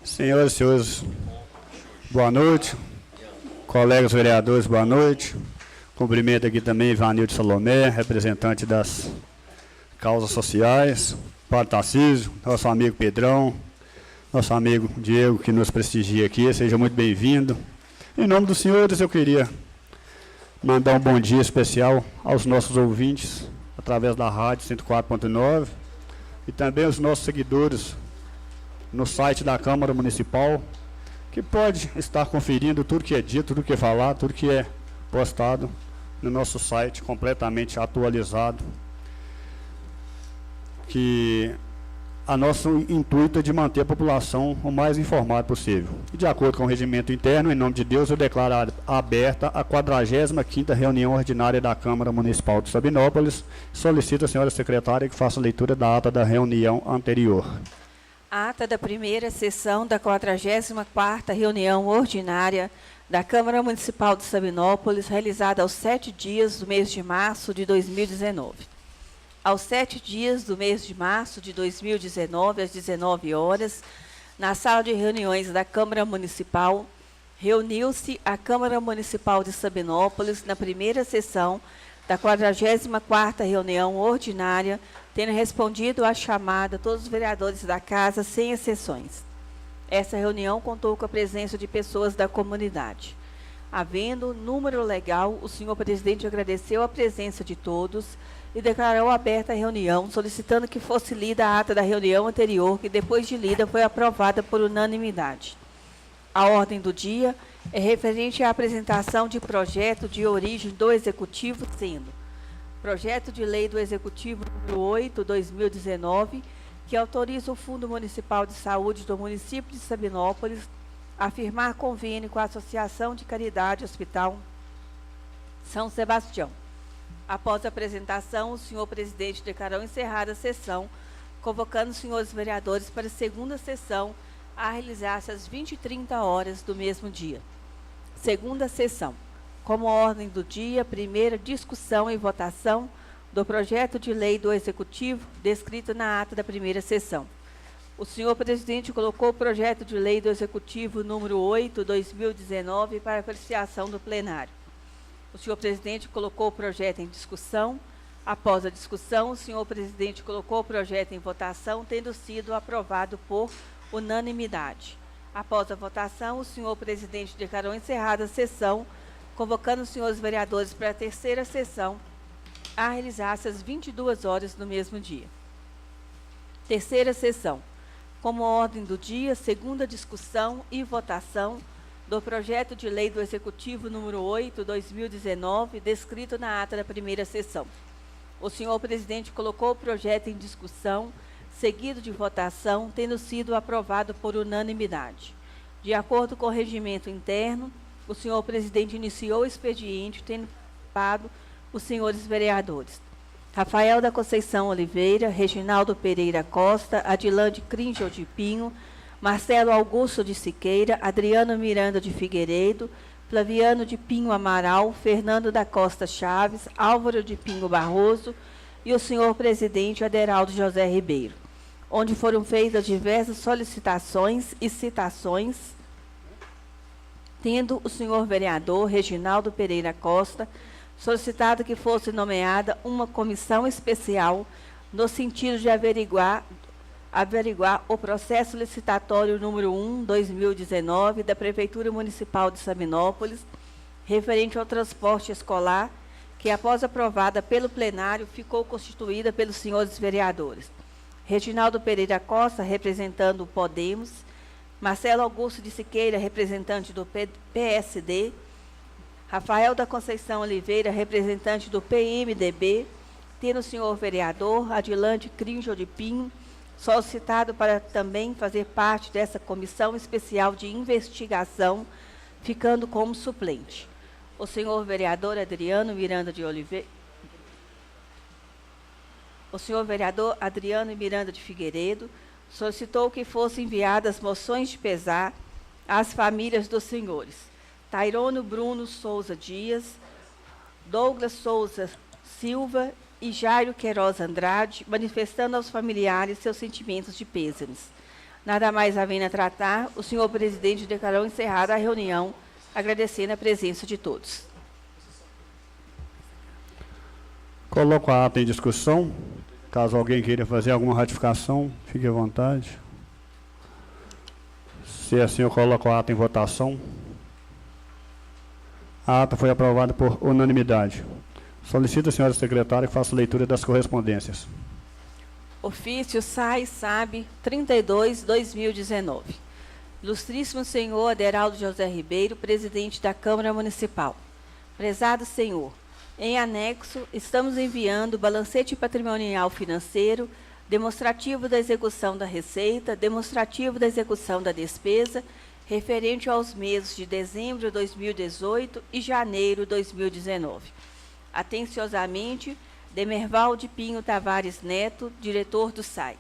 Senhoras e senhores, boa noite. Colegas vereadores, boa noite. Cumprimento aqui também Ivanildo Salomé, representante das causas sociais, Padre Tarcísio, nosso amigo Pedrão, nosso amigo Diego, que nos prestigia aqui, seja muito bem-vindo. Em nome dos senhores, eu queria mandar um bom dia especial aos nossos ouvintes, através da rádio 104.9, e também aos nossos seguidores no site da Câmara Municipal, que pode estar conferindo tudo que é dito, tudo que é falado, tudo que é postado no nosso site, completamente atualizado, que a nosso intuito é de manter a população o mais informada possível. E de acordo com o regimento interno, em nome de Deus, eu declaro aberta a 45ª reunião ordinária da Câmara Municipal de Sabinópolis. Solicito a senhora secretária que faça a leitura da ata da reunião anterior. Ata da primeira sessão da 44ª reunião ordinária da Câmara Municipal de Sabinópolis, realizada aos 7 dias do mês de março de 2019. Aos 7 dias do mês de março de 2019, às 19 horas, na sala de reuniões da Câmara Municipal, reuniu-se a Câmara Municipal de Sabinópolis na primeira sessão da 44ª reunião ordinária, tendo respondido à chamada todos os vereadores da Casa, sem exceções. Essa reunião contou com a presença de pessoas da comunidade. Havendo número legal, o senhor presidente agradeceu a presença de todos e declarou aberta a reunião, solicitando que fosse lida a ata da reunião anterior, que depois de lida foi aprovada por unanimidade. A ordem do dia é referente à apresentação de projeto de origem do Executivo, sendo projeto de lei do Executivo número 8/2019, que autoriza o Fundo Municipal de Saúde do município de Sabinópolis a firmar convênio com a Associação de Caridade Hospital São Sebastião. Após a apresentação, o senhor presidente declarou encerrada a sessão, convocando os senhores vereadores para a segunda sessão a realizar-se às 20h30 do mesmo dia. Segunda sessão. Como ordem do dia, primeira discussão e votação do projeto de lei do Executivo, descrito na ata da primeira sessão. O senhor presidente colocou o projeto de lei do Executivo número 8/2019 para apreciação do plenário. O senhor presidente colocou o projeto em discussão. Após a discussão, o senhor presidente colocou o projeto em votação, tendo sido aprovado por unanimidade. Após a votação, o senhor presidente declarou encerrada a sessão, convocando os senhores vereadores para a terceira sessão, a realizar-se às 22h no mesmo dia. Terceira sessão. Como ordem do dia, segunda discussão e votação do projeto de lei do Executivo número 8/2019, descrito na ata da primeira sessão. O senhor presidente colocou o projeto em discussão, seguido de votação, tendo sido aprovado por unanimidade. De acordo com o regimento interno, o senhor presidente iniciou o expediente, tendo participado os senhores vereadores Rafael da Conceição Oliveira, Reginaldo Pereira Costa, Adilande Cringel de Pinho, Marcelo Augusto de Siqueira, Adriano Miranda de Figueiredo, Flaviano de Pinho Amaral, Fernando da Costa Chaves, Álvaro de Pinho Barroso e o senhor presidente Aderaldo José Ribeiro, onde foram feitas diversas solicitações e citações, tendo o senhor vereador Reginaldo Pereira Costa solicitado que fosse nomeada uma comissão especial no sentido de averiguar o processo licitatório número 1/2019 da Prefeitura Municipal de Sabinópolis, referente ao transporte escolar, que após aprovada pelo plenário, ficou constituída pelos senhores vereadores Reginaldo Pereira Costa, representando o Podemos, Marcelo Augusto de Siqueira, representante do PSD, Rafael da Conceição Oliveira, representante do PMDB, tendo o senhor vereador Adilande Cringel de Pinho solicitado para também fazer parte dessa comissão especial de investigação, ficando como suplente. O senhor vereador Adriano Miranda de Oliveira, o senhor vereador Adriano Miranda de Figueiredo solicitou que fossem enviadas moções de pesar às famílias dos senhores Tairono Bruno Souza Dias, Douglas Souza Silva e Jairo Queiroz Andrade, manifestando aos familiares seus sentimentos de pêsames. Nada mais havendo a tratar, o senhor presidente declarou encerrada a reunião, agradecendo a presença de todos. Coloco a ata em discussão. Caso alguém queira fazer alguma ratificação, fique à vontade. Se assim, eu coloco a ata em votação. A ata foi aprovada por unanimidade. Solicito a senhora secretária que faça leitura das correspondências. Ofício SAI-SAB 32/2019. Ilustríssimo senhor Aderaldo José Ribeiro, presidente da Câmara Municipal. Prezado senhor, em anexo, estamos enviando o balancete patrimonial financeiro, demonstrativo da execução da receita, demonstrativo da execução da despesa, referente aos meses de dezembro de 2018 e janeiro de 2019. Atenciosamente, Demerval de Pinho Tavares Neto, diretor do SAI.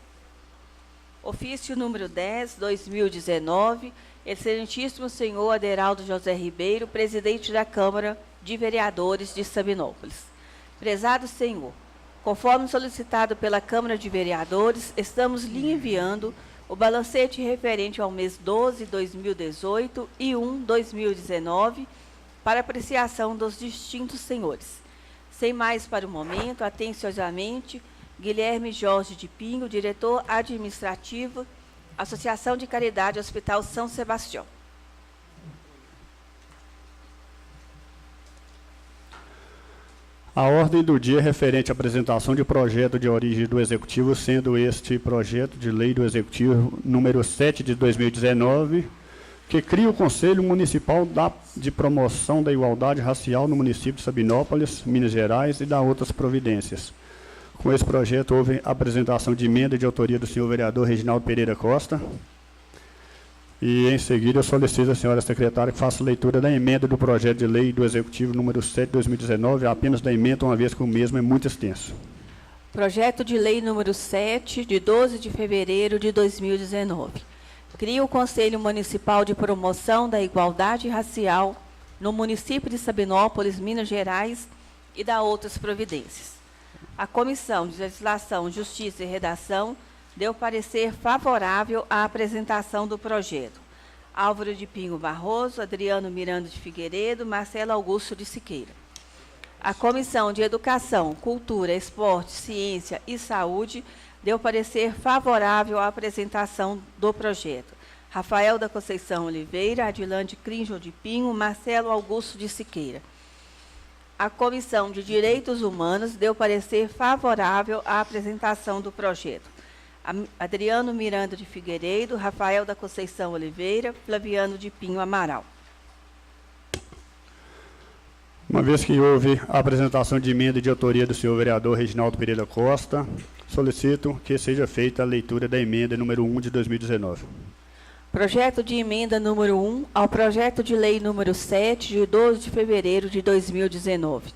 Ofício número 10/2019, excelentíssimo senhor Aderaldo José Ribeiro, presidente da Câmara de Vereadores de Sabinópolis. Prezado senhor, conforme solicitado pela Câmara de Vereadores, estamos lhe enviando o balancete referente ao mês 12 de 2018 e 1 de 2019 para apreciação dos distintos senhores. Sem mais para o momento, atenciosamente, Guilherme Jorge de Pinho, diretor administrativo, Associação de Caridade Hospital São Sebastião. A ordem do dia é referente à apresentação de projeto de origem do Executivo, sendo este projeto de lei do Executivo número 7 de 2019, que cria o Conselho Municipal de Promoção da Igualdade Racial no município de Sabinópolis, Minas Gerais, e dá outras providências. Com esse projeto, houve apresentação de emenda de autoria do senhor vereador Reginaldo Pereira Costa. E, em seguida, eu solicito à senhora secretária que faça leitura da emenda do projeto de lei do Executivo número 7 de 2019, apenas da emenda, uma vez que o mesmo é muito extenso. Projeto de lei número 7, de 12 de fevereiro de 2019. Cria o Conselho Municipal de Promoção da Igualdade Racial no município de Sabinópolis, Minas Gerais, e dá outras providências. A Comissão de Legislação, Justiça e Redação deu parecer favorável à apresentação do projeto. Álvaro de Pinho Barroso, Adriano Miranda de Figueiredo, Marcelo Augusto de Siqueira. A Comissão de Educação, Cultura, Esporte, Ciência e Saúde deu parecer favorável à apresentação do projeto. Rafael da Conceição Oliveira, Adilande Crinjo de Pinho, Marcelo Augusto de Siqueira. A Comissão de Direitos Humanos deu parecer favorável à apresentação do projeto. Adriano Miranda de Figueiredo, Rafael da Conceição Oliveira, Flaviano de Pinho Amaral. Uma vez que houve a apresentação de emenda de autoria do senhor vereador Reginaldo Pereira Costa, solicito que seja feita a leitura da emenda número 1 de 2019. Projeto de emenda número 1 ao projeto de lei número 7, de 12 de fevereiro de 2019.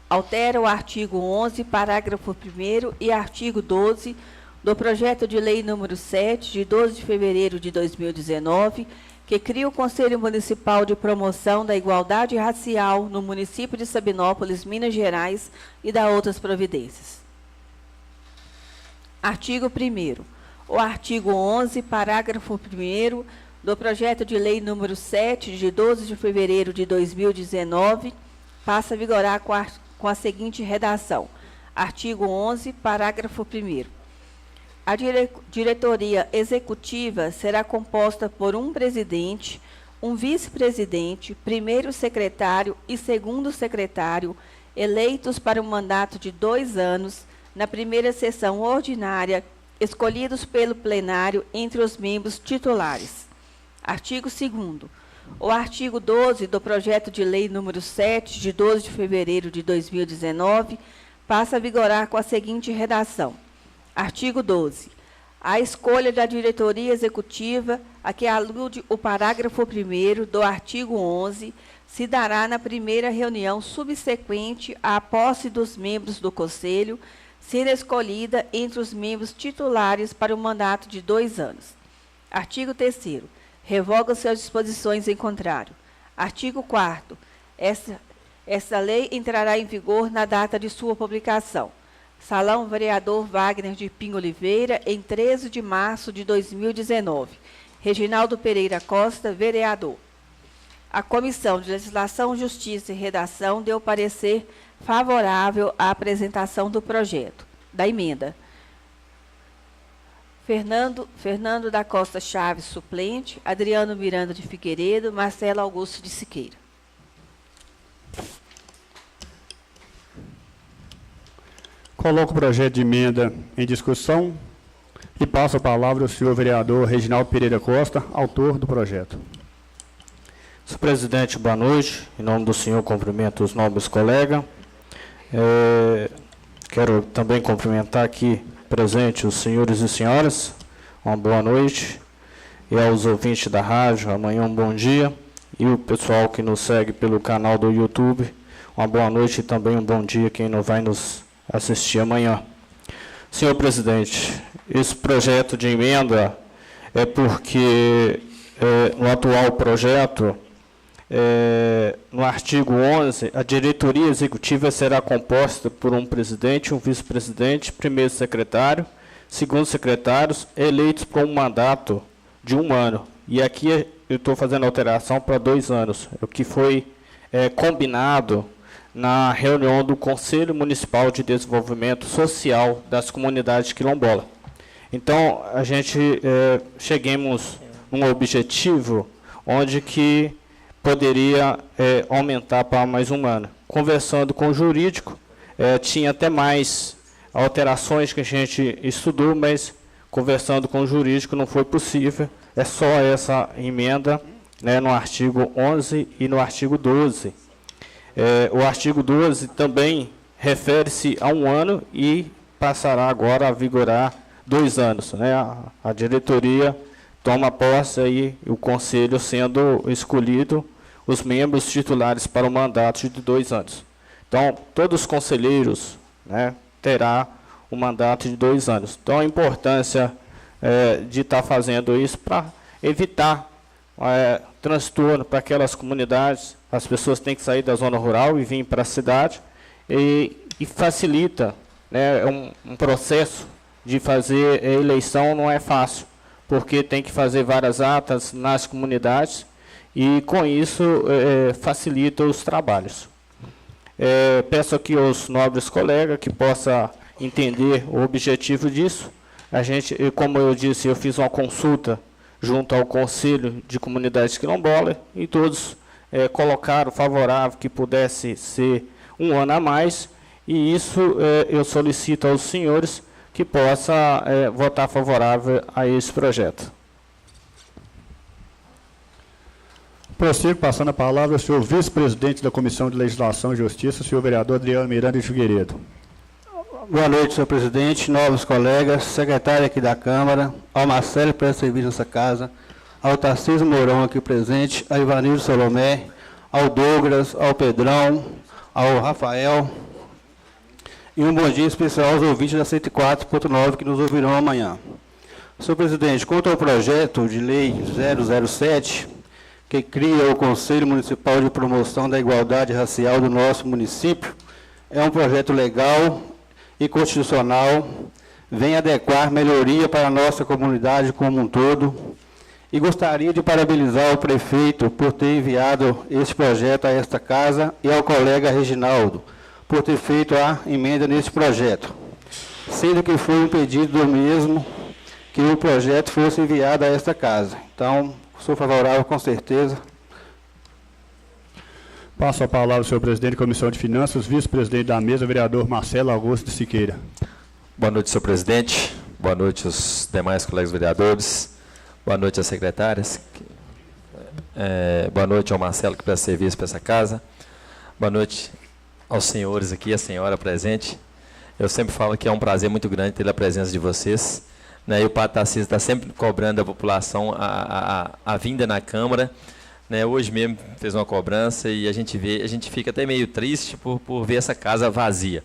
Altera o artigo 11, parágrafo 1º e artigo 12 do projeto de lei número 7, de 12 de fevereiro de 2019, que cria o Conselho Municipal de Promoção da Igualdade Racial no município de Sabinópolis, Minas Gerais, e dá outras providências. Artigo 1º. O artigo 11, parágrafo 1º do projeto de lei número 7, de 12 de fevereiro de 2019, passa a vigorar com a seguinte redação. Artigo 11, parágrafo 1º. A diretoria executiva será composta por um presidente, um vice-presidente, primeiro secretário e segundo secretário, eleitos para um mandato de 2 anos, na primeira sessão ordinária, escolhidos pelo plenário entre os membros titulares. Artigo 2º. O artigo 12 do projeto de lei número 7, de 12 de fevereiro de 2019, passa a vigorar com a seguinte redação. Artigo 12. A escolha da diretoria executiva, a que alude o parágrafo 1º do artigo 11, se dará na primeira reunião subsequente à posse dos membros do Conselho, sendo escolhida entre os membros titulares para um mandato de 2 anos. Artigo 3º. Revogam-se as disposições em contrário. Artigo 4º. Esta lei entrará em vigor na data de sua publicação. Salão Vereador Wagner de Pinho Oliveira, em 13 de março de 2019. Reginaldo Pereira Costa, vereador. A Comissão de Legislação, Justiça e Redação deu parecer favorável à apresentação do projeto, da emenda. Fernando da Costa Chaves, suplente. Adriano Miranda de Figueiredo. Marcelo Augusto de Siqueira. Coloco o projeto de emenda em discussão e passo a palavra ao senhor vereador Reginaldo Pereira Costa, autor do projeto. Senhor presidente, boa noite. Em nome do senhor, cumprimento os nobres colegas. Quero também cumprimentar aqui presente os senhores e senhoras. Uma boa noite. E aos ouvintes da rádio, amanhã um bom dia. E o pessoal que nos segue pelo canal do YouTube, uma boa noite e também um bom dia quem não vai nos assistir amanhã. Senhor presidente, esse projeto de emenda é porque no atual projeto, no artigo 11, a diretoria executiva será composta por um presidente, um vice-presidente, primeiro secretário, segundo secretários, eleitos por um mandato de 1 ano. E aqui eu estou fazendo alteração para 2 anos, o que foi combinado na reunião do Conselho Municipal de Desenvolvimento Social das Comunidades Quilombolas. Então, a gente cheguemos num objetivo onde que poderia aumentar para mais 1 ano. Conversando com o jurídico, tinha até mais alterações que a gente estudou, mas conversando com o jurídico não foi possível. É só essa emenda, né, no artigo 11 e no artigo 12. O artigo 12 também refere-se a 1 ano e passará agora a vigorar 2 anos. Né? A diretoria toma posse aí, o conselho sendo escolhido, os membros titulares para o mandato de 2 anos. Então, todos os conselheiros, né, terá um mandato de 2 anos. Então, a importância de estar fazendo isso para evitar transtorno para aquelas comunidades. As pessoas têm que sair da zona rural e vir para a cidade e facilita, né, um processo de fazer eleição não é fácil, porque tem que fazer várias atas nas comunidades e, com isso, facilita os trabalhos. Peço aqui aos nobres colegas que possam entender o objetivo disso. A gente, como eu disse, eu fiz uma consulta junto ao Conselho de Comunidades Quilombolas e todos colocaram favorável que pudesse ser 1 ano a mais, e isso eu solicito aos senhores que possa votar favorável a esse projeto. Prossigo, passando a palavra ao senhor vice-presidente da Comissão de Legislação e Justiça, senhor vereador Adriano Miranda de Figueiredo. Boa noite, senhor presidente, novos colegas, secretário aqui da Câmara, ao Marcelo, que presta serviço nessa casa, ao Tarcísio Mourão aqui presente, ao Ivanildo Salomé, ao Douglas, ao Pedrão, ao Rafael, e um bom dia especial aos ouvintes da 104.9 que nos ouvirão amanhã. Senhor presidente, quanto ao projeto de lei 007, que cria o Conselho Municipal de Promoção da Igualdade Racial do nosso município, é um projeto legal e constitucional, vem adequar melhoria para a nossa comunidade como um todo, e gostaria de parabenizar o prefeito por ter enviado esse projeto a esta casa e ao colega Reginaldo por ter feito a emenda nesse projeto, sendo que foi um pedido do mesmo que o projeto fosse enviado a esta casa. Então, sou favorável com certeza. Passo a palavra ao senhor presidente da Comissão de Finanças, vice-presidente da mesa, vereador Marcelo Augusto de Siqueira. Boa noite, senhor presidente. Boa noite aos demais colegas vereadores. Boa noite às secretárias. Boa noite ao Marcelo, que presta serviço para essa casa. Boa noite aos senhores aqui, a senhora presente. Eu sempre falo que é um prazer muito grande ter a presença de vocês. Né? E o Padre Tarcísio está sempre cobrando da população a vinda na Câmara. Né? Hoje mesmo fez uma cobrança e a gente fica até meio triste por ver essa casa vazia.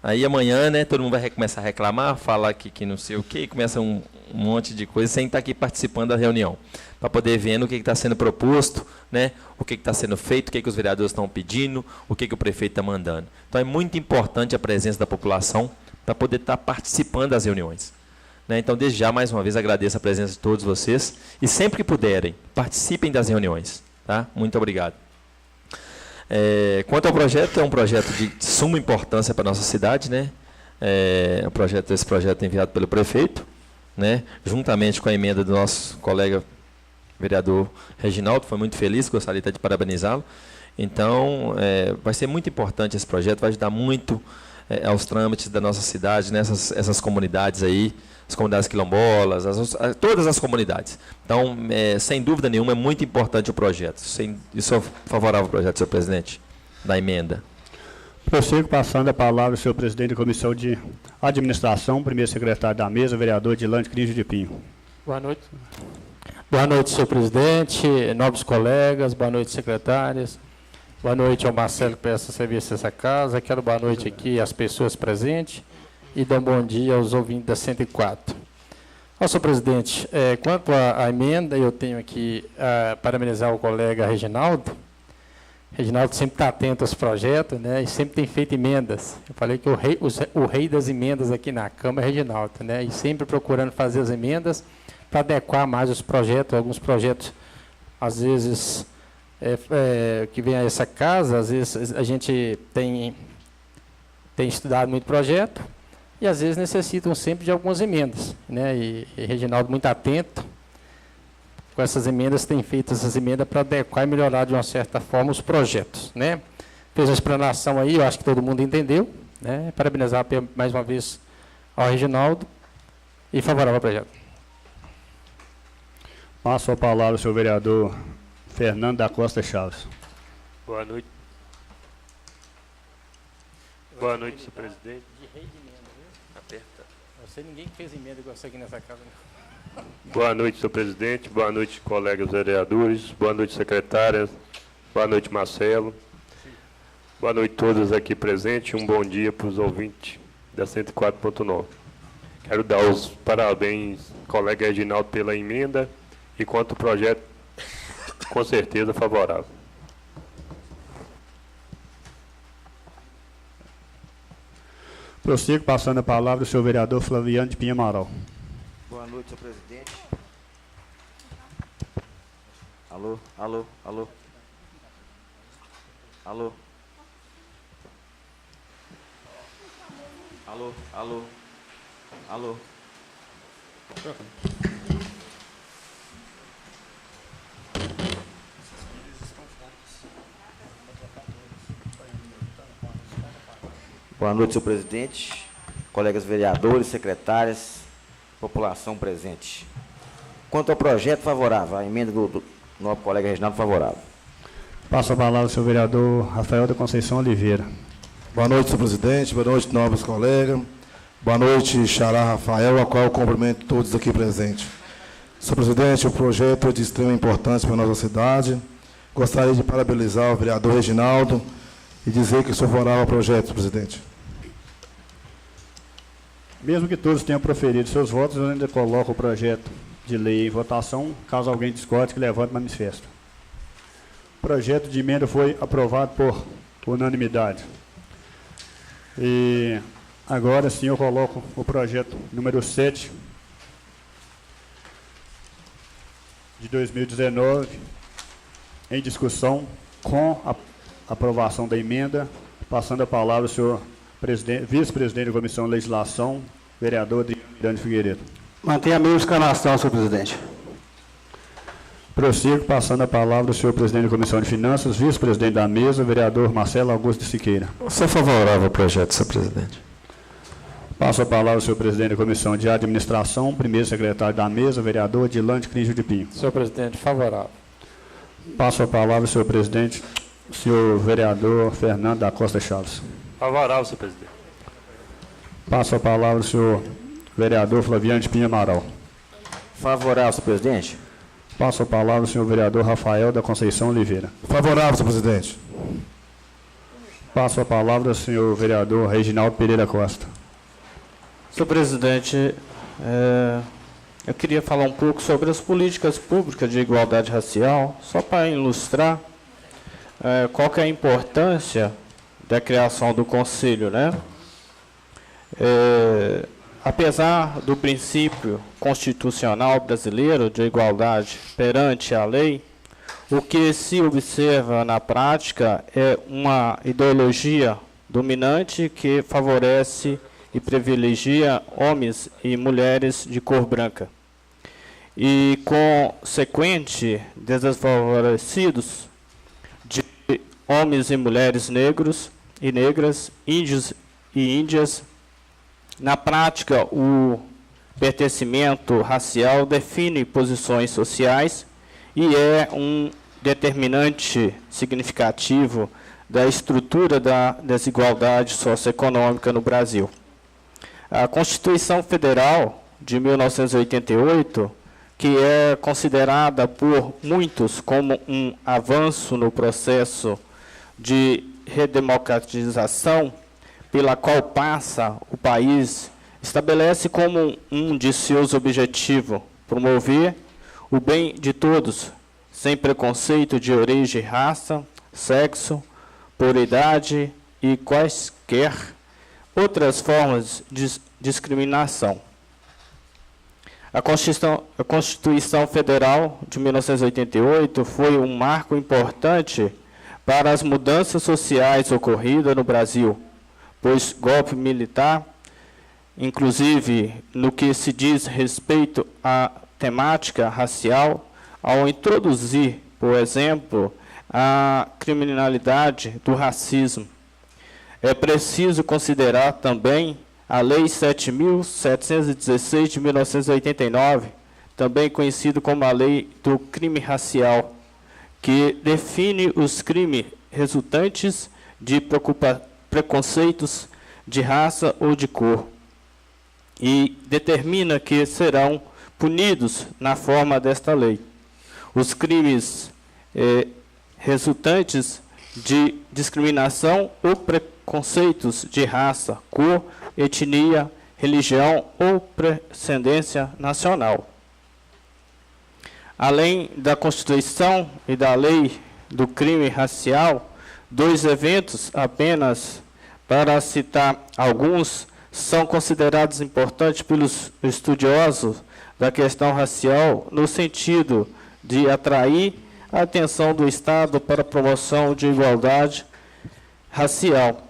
Aí amanhã, né, todo mundo vai começar a reclamar, falar que não sei o quê, começa um monte de coisa sem estar aqui participando da reunião, para poder ver o que está sendo proposto, né, o que está sendo feito, o que os vereadores estão pedindo, o que o prefeito está mandando. Então é muito importante a presença da população para poder estar participando das reuniões. Né? Então, desde já, mais uma vez, agradeço a presença de todos vocês e sempre que puderem, participem das reuniões. Tá? Muito obrigado. Quanto ao projeto, é um projeto de suma importância para a nossa cidade, né? Esse projeto é enviado pelo prefeito, né? Juntamente com a emenda do nosso colega vereador Reginaldo, foi muito feliz, gostaria até de parabenizá-lo. Então, vai ser muito importante esse projeto, vai ajudar muito aos trâmites da nossa cidade, nessas essas comunidades aí, as comunidades quilombolas, todas as comunidades. Então, sem dúvida nenhuma, é muito importante o projeto. Eu sou favorável ao projeto, senhor presidente, da emenda. Prossigo passando a palavra ao senhor presidente da Comissão de Administração, primeiro secretário da mesa, vereador Dilante Cringe de Pinho. Boa noite. Boa noite, senhor presidente, nobres colegas, boa noite, secretárias. Boa noite ao Marcelo que presta serviço a essa casa. Quero boa noite aqui às pessoas presentes e dou um bom dia aos ouvintes da 104. Senhor presidente, quanto à emenda, eu tenho aqui parabenizar o colega Reginaldo. Reginaldo sempre está atento aos projetos, né, e sempre tem feito emendas. Eu falei que o rei das emendas aqui na Câmara é Reginaldo, né, e sempre procurando fazer as emendas para adequar mais os projetos. Alguns projetos, às vezes, que vem a essa casa, às vezes a gente tem estudado muito projeto e às vezes necessitam sempre de algumas emendas, né? E Reginaldo muito atento com essas emendas, tem feito essas emendas para adequar e melhorar de uma certa forma os projetos, né? Fez a explanação aí, eu acho que todo mundo entendeu, né? Parabenizar mais uma vez ao Reginaldo e favorável ao projeto. Passo a palavra ao senhor vereador Fernando da Costa Chaves. Boa noite. Boa noite, senhor presidente. De rei de emenda, viu? Aperta. Eu sei ninguém que fez emenda igual você aqui nessa casa. Boa noite, senhor presidente. Boa noite, colegas vereadores. Boa noite, secretária. Boa noite, Marcelo. Boa noite a todos aqui presentes. Um bom dia para os ouvintes da 104.9. Quero dar os parabéns ao colega Reginaldo pela emenda e quanto ao projeto, com certeza favorável. Prossigo passando a palavra ao senhor vereador Flaviano de Pinha Amaral. Boa noite, senhor presidente. Alô, alô, alô. Alô. Alô, alô. Alô. Boa noite, senhor presidente, colegas vereadores, secretárias, população presente. Quanto ao projeto, favorável. A emenda do nosso colega Reginaldo, favorável. Passo a palavra ao senhor vereador Rafael da Conceição Oliveira. Boa noite, senhor presidente. Boa noite, nobres colegas. Boa noite, Xará Rafael, a qual eu cumprimento todos aqui presentes. Senhor presidente, o projeto é de extrema importância para a nossa cidade. Gostaria de parabenizar o vereador Reginaldo e dizer que sou favorável ao projeto, senhor presidente. Mesmo que todos tenham proferido seus votos, eu ainda coloco o projeto de lei em votação. Caso alguém discorde, que levante manifesto. O projeto de emenda foi aprovado por unanimidade. E agora sim eu coloco o projeto número 7 de 2019 em discussão com a aprovação da emenda, passando a palavra ao senhor vice-presidente da Comissão de Legislação, vereador Adriano Miranda Figueiredo. Mantenha a mesma escalação, senhor presidente. Prossigo, passando a palavra ao senhor presidente da Comissão de Finanças, vice-presidente da mesa, vereador Marcelo Augusto de Siqueira. Sou favorável ao projeto, senhor presidente. Passo a palavra ao senhor presidente da Comissão de Administração, primeiro secretário da mesa, vereador Dilante Cringe de Pinho. Senhor presidente, favorável. Passo a palavra ao senhor presidente, senhor vereador Fernando da Costa Chaves. Favorável, senhor presidente. Passo a palavra ao senhor vereador Flaviano de Pinha Amaral. Favorável, senhor presidente. Passo a palavra ao senhor vereador Rafael da Conceição Oliveira. Favorável, senhor presidente. Passo a palavra ao senhor vereador Reginaldo Pereira Costa. Senhor presidente, eu queria falar um pouco sobre as políticas públicas de igualdade racial, só para ilustrar qual que é a importância da criação do Conselho, né? Apesar do princípio constitucional brasileiro de igualdade perante a lei, o que se observa na prática é uma ideologia dominante que favorece e privilegia homens e mulheres de cor branca, e consequente desfavorecidos de homens e mulheres negros e negras, índios e índias. Na prática, o pertencimento racial define posições sociais e é um determinante significativo da estrutura da desigualdade socioeconômica no Brasil. A Constituição Federal de 1988, que é considerada por muitos como um avanço no processo de redemocratização pela qual passa o país, estabelece como um de seus objetivos promover o bem de todos, sem preconceito de origem, raça, sexo, por idade e quaisquer outras formas de discriminação. A Constituição Federal de 1988 foi um marco importante para as mudanças sociais ocorridas no Brasil, pois golpe militar, inclusive no que se diz respeito à temática racial, ao introduzir, por exemplo, a criminalidade do racismo. É preciso considerar também a Lei 7.716 de 1989, também conhecido como a Lei do Crime Racial, que define os crimes resultantes de preconceitos de raça ou de cor e determina que serão punidos na forma desta lei os crimes resultantes de discriminação ou preconceitos de raça, cor, etnia, religião ou procedência nacional. Além da Constituição e da Lei do Crime Racial, dois eventos, apenas para citar alguns, são considerados importantes pelos estudiosos da questão racial no sentido de atrair a atenção do Estado para a promoção de igualdade racial.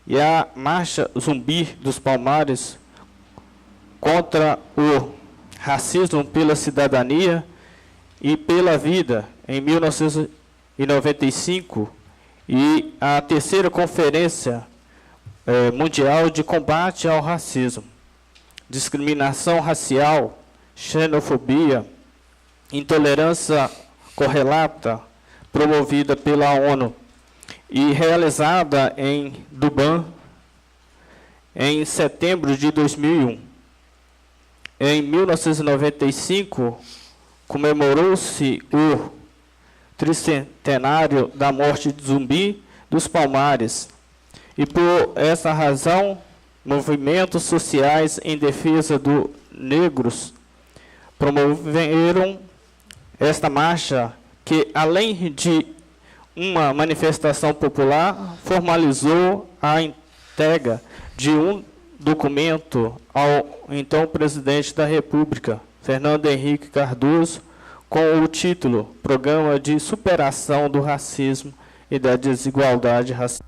E a Marcha Zumbi dos Palmares contra o racismo pela cidadania e pela vida, em 1995, e a terceira Conferência Mundial de Combate ao Racismo, Discriminação Racial, Xenofobia, Intolerância Correlata, promovida pela ONU e realizada em Durban, em setembro de 2001. Em 1995, comemorou-se o tricentenário da morte de Zumbi dos Palmares, e por essa razão, movimentos sociais em defesa dos negros promoveram esta marcha, que, além de uma manifestação popular, formalizou a entrega de um documento ao então presidente da República, Fernando Henrique Cardoso, com o título Programa de Superação do Racismo e da Desigualdade Racial.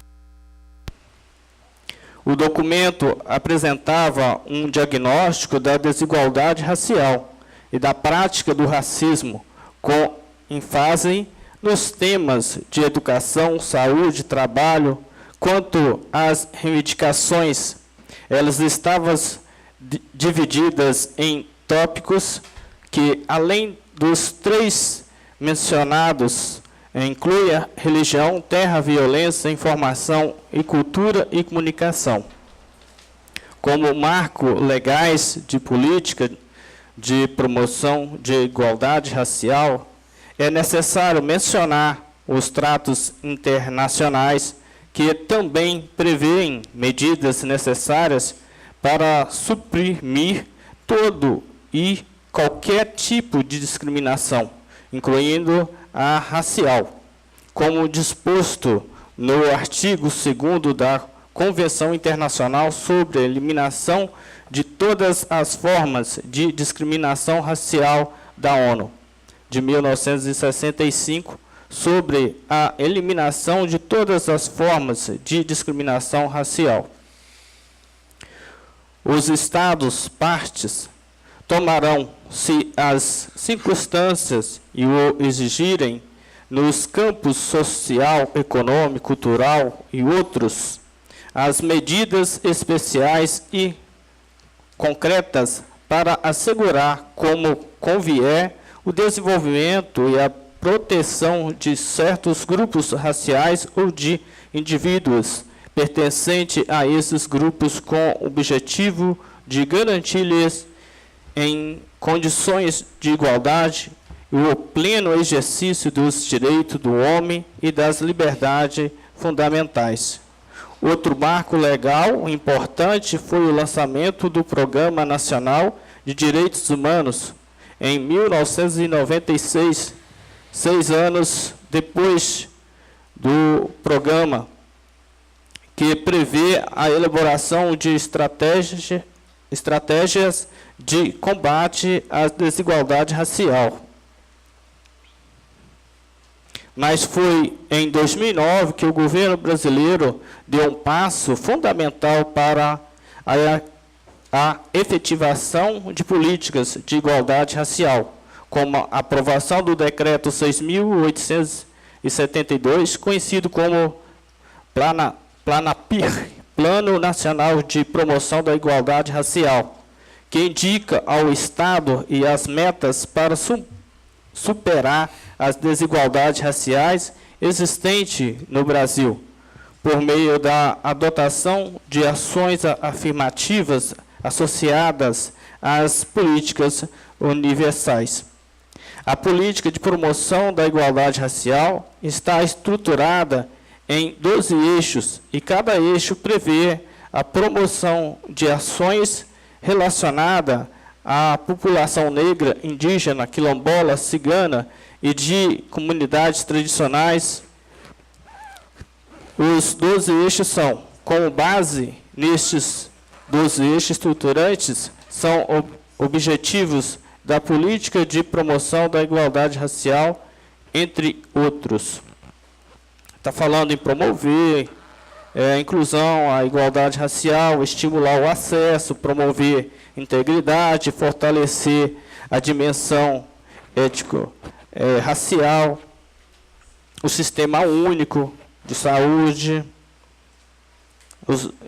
O documento apresentava um diagnóstico da desigualdade racial e da prática do racismo, com ênfase nos temas de educação, saúde, trabalho. Quanto às reivindicações, elas estavam divididas em tópicos que, além dos três mencionados, inclui a religião, terra, violência, informação e cultura e comunicação. Como marco legais de política de promoção de igualdade racial, é necessário mencionar os tratados internacionais que também prevêem medidas necessárias para suprimir todo e qualquer tipo de discriminação, incluindo a racial, como disposto no artigo 2º da Convenção Internacional sobre a Eliminação de Todas as Formas de Discriminação Racial da ONU, de 1965, sobre a eliminação de todas as formas de discriminação racial. Os Estados partes tomarão, se as circunstâncias e o exigirem, nos campos social, econômico, cultural e outros, as medidas especiais e concretas para assegurar, como convier, o desenvolvimento e a proteção de certos grupos raciais ou de indivíduos pertencentes a esses grupos, com o objetivo de garantir-lhes, em condições de igualdade, o pleno exercício dos direitos do homem e das liberdades fundamentais. Outro marco legal importante foi o lançamento do Programa Nacional de Direitos Humanos, em 1996, 6 anos depois do programa, que prevê a elaboração de estratégias de combate à desigualdade racial. Mas foi em 2009 que o governo brasileiro deu um passo fundamental para a efetivação de políticas de igualdade racial, como a aprovação do Decreto 6.872, conhecido como PLANAPIR, Plano Nacional de Promoção da Igualdade Racial, que indica ao Estado e as metas para superar as desigualdades raciais existentes no Brasil, por meio da adotação de ações afirmativas associadas às políticas universais. A política de promoção da igualdade racial está estruturada em 12 eixos, e cada eixo prevê a promoção de ações relacionadas à população negra, indígena, quilombola, cigana e de comunidades tradicionais. Os 12 eixos são, como base nestes 12 eixos estruturantes, são objetivos da política de promoção da igualdade racial, entre outros. Está falando em promover a inclusão, a igualdade racial, estimular o acesso, promover integridade, fortalecer a dimensão ético-racial, o sistema único de saúde,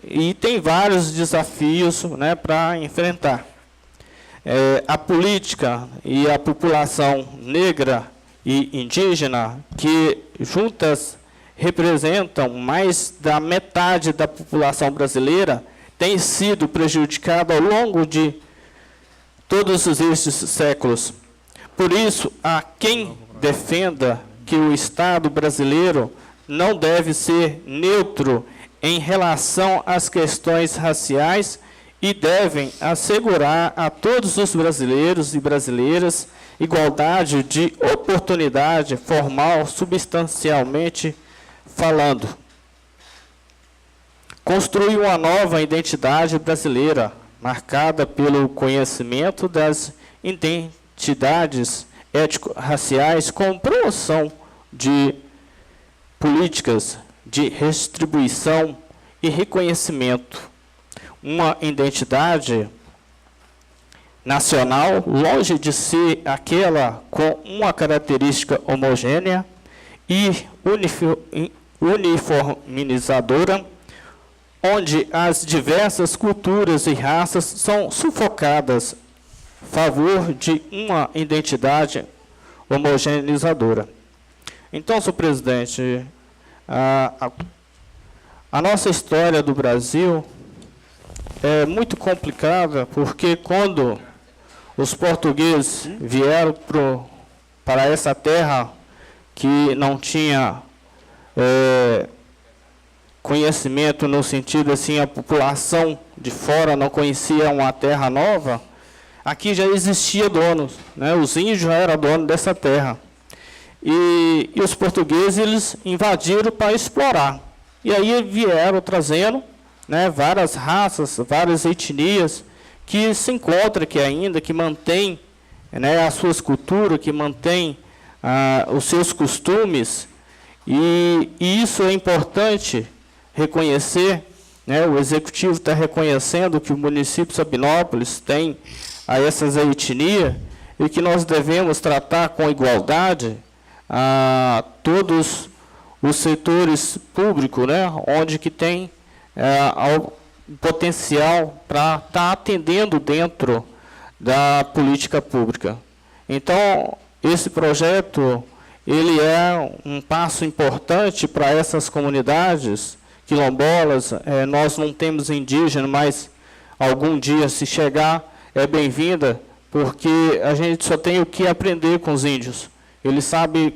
e tem vários desafios, né, para enfrentar. A política e a população negra e indígena, que juntas representam mais da metade da população brasileira, tem sido prejudicada ao longo de todos esses séculos. Por isso, há quem defenda que o Estado brasileiro não deve ser neutro em relação às questões raciais e devem assegurar a todos os brasileiros e brasileiras igualdade de oportunidade formal, substancialmente falando. Construir uma nova identidade brasileira, marcada pelo conhecimento das identidades étnico-raciais, com promoção de políticas de redistribuição e reconhecimento. Uma identidade nacional, longe de ser aquela com uma característica homogênea e uniformizadora, onde as diversas culturas e raças são sufocadas a favor de uma identidade homogeneizadora. Então, senhor presidente, a nossa história do Brasil é muito complicada, porque quando os portugueses vieram para essa terra que não tinha conhecimento no sentido assim, a população de fora não conhecia uma terra nova, aqui já existia donos, né? Os índios já eram donos dessa terra. E os portugueses eles invadiram para explorar. E aí vieram trazendo né, várias raças, várias etnias que se encontram aqui ainda, que mantêm, né, as suas culturas, que mantêm os seus costumes, e isso é importante reconhecer, né, o Executivo está reconhecendo que o município de Sabinópolis tem a essas etnias e que nós devemos tratar com igualdade a todos os setores públicos, né, onde que tem potencial para estar atendendo dentro da política pública. Então, esse projeto, ele é um passo importante para essas comunidades quilombolas. Nós não temos indígena, mas algum dia, se chegar, é bem-vinda, porque a gente só tem o que aprender com os índios. Eles sabem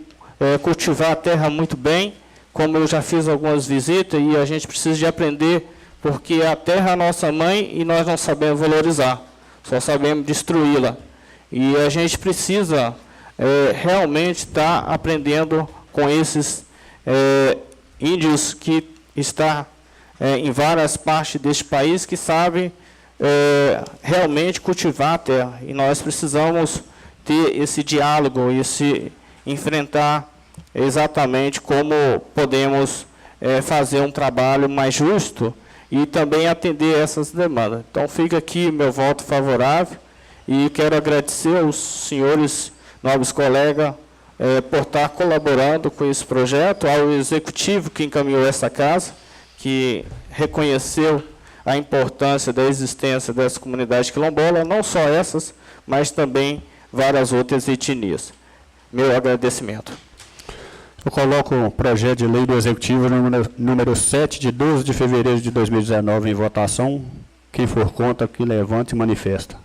cultivar a terra muito bem, como eu já fiz algumas visitas, e a gente precisa de aprender, porque a terra é a nossa mãe e nós não sabemos valorizar, só sabemos destruí-la. E a gente precisa realmente estar aprendendo com esses índios que estão em várias partes deste país, que sabem realmente cultivar a terra. E nós precisamos ter esse diálogo e se enfrentar exatamente como podemos fazer um trabalho mais justo e também atender essas demandas. Então, fica aqui meu voto favorável e quero agradecer aos senhores nobres colegas por estar colaborando com esse projeto, ao Executivo que encaminhou essa casa, que reconheceu a importância da existência dessa comunidade quilombola, não só essas, mas também várias outras etnias. Meu agradecimento. Eu coloco o projeto de lei do Executivo número 7, de 12 de fevereiro de 2019, em votação. Quem for contra, que levante e manifesta.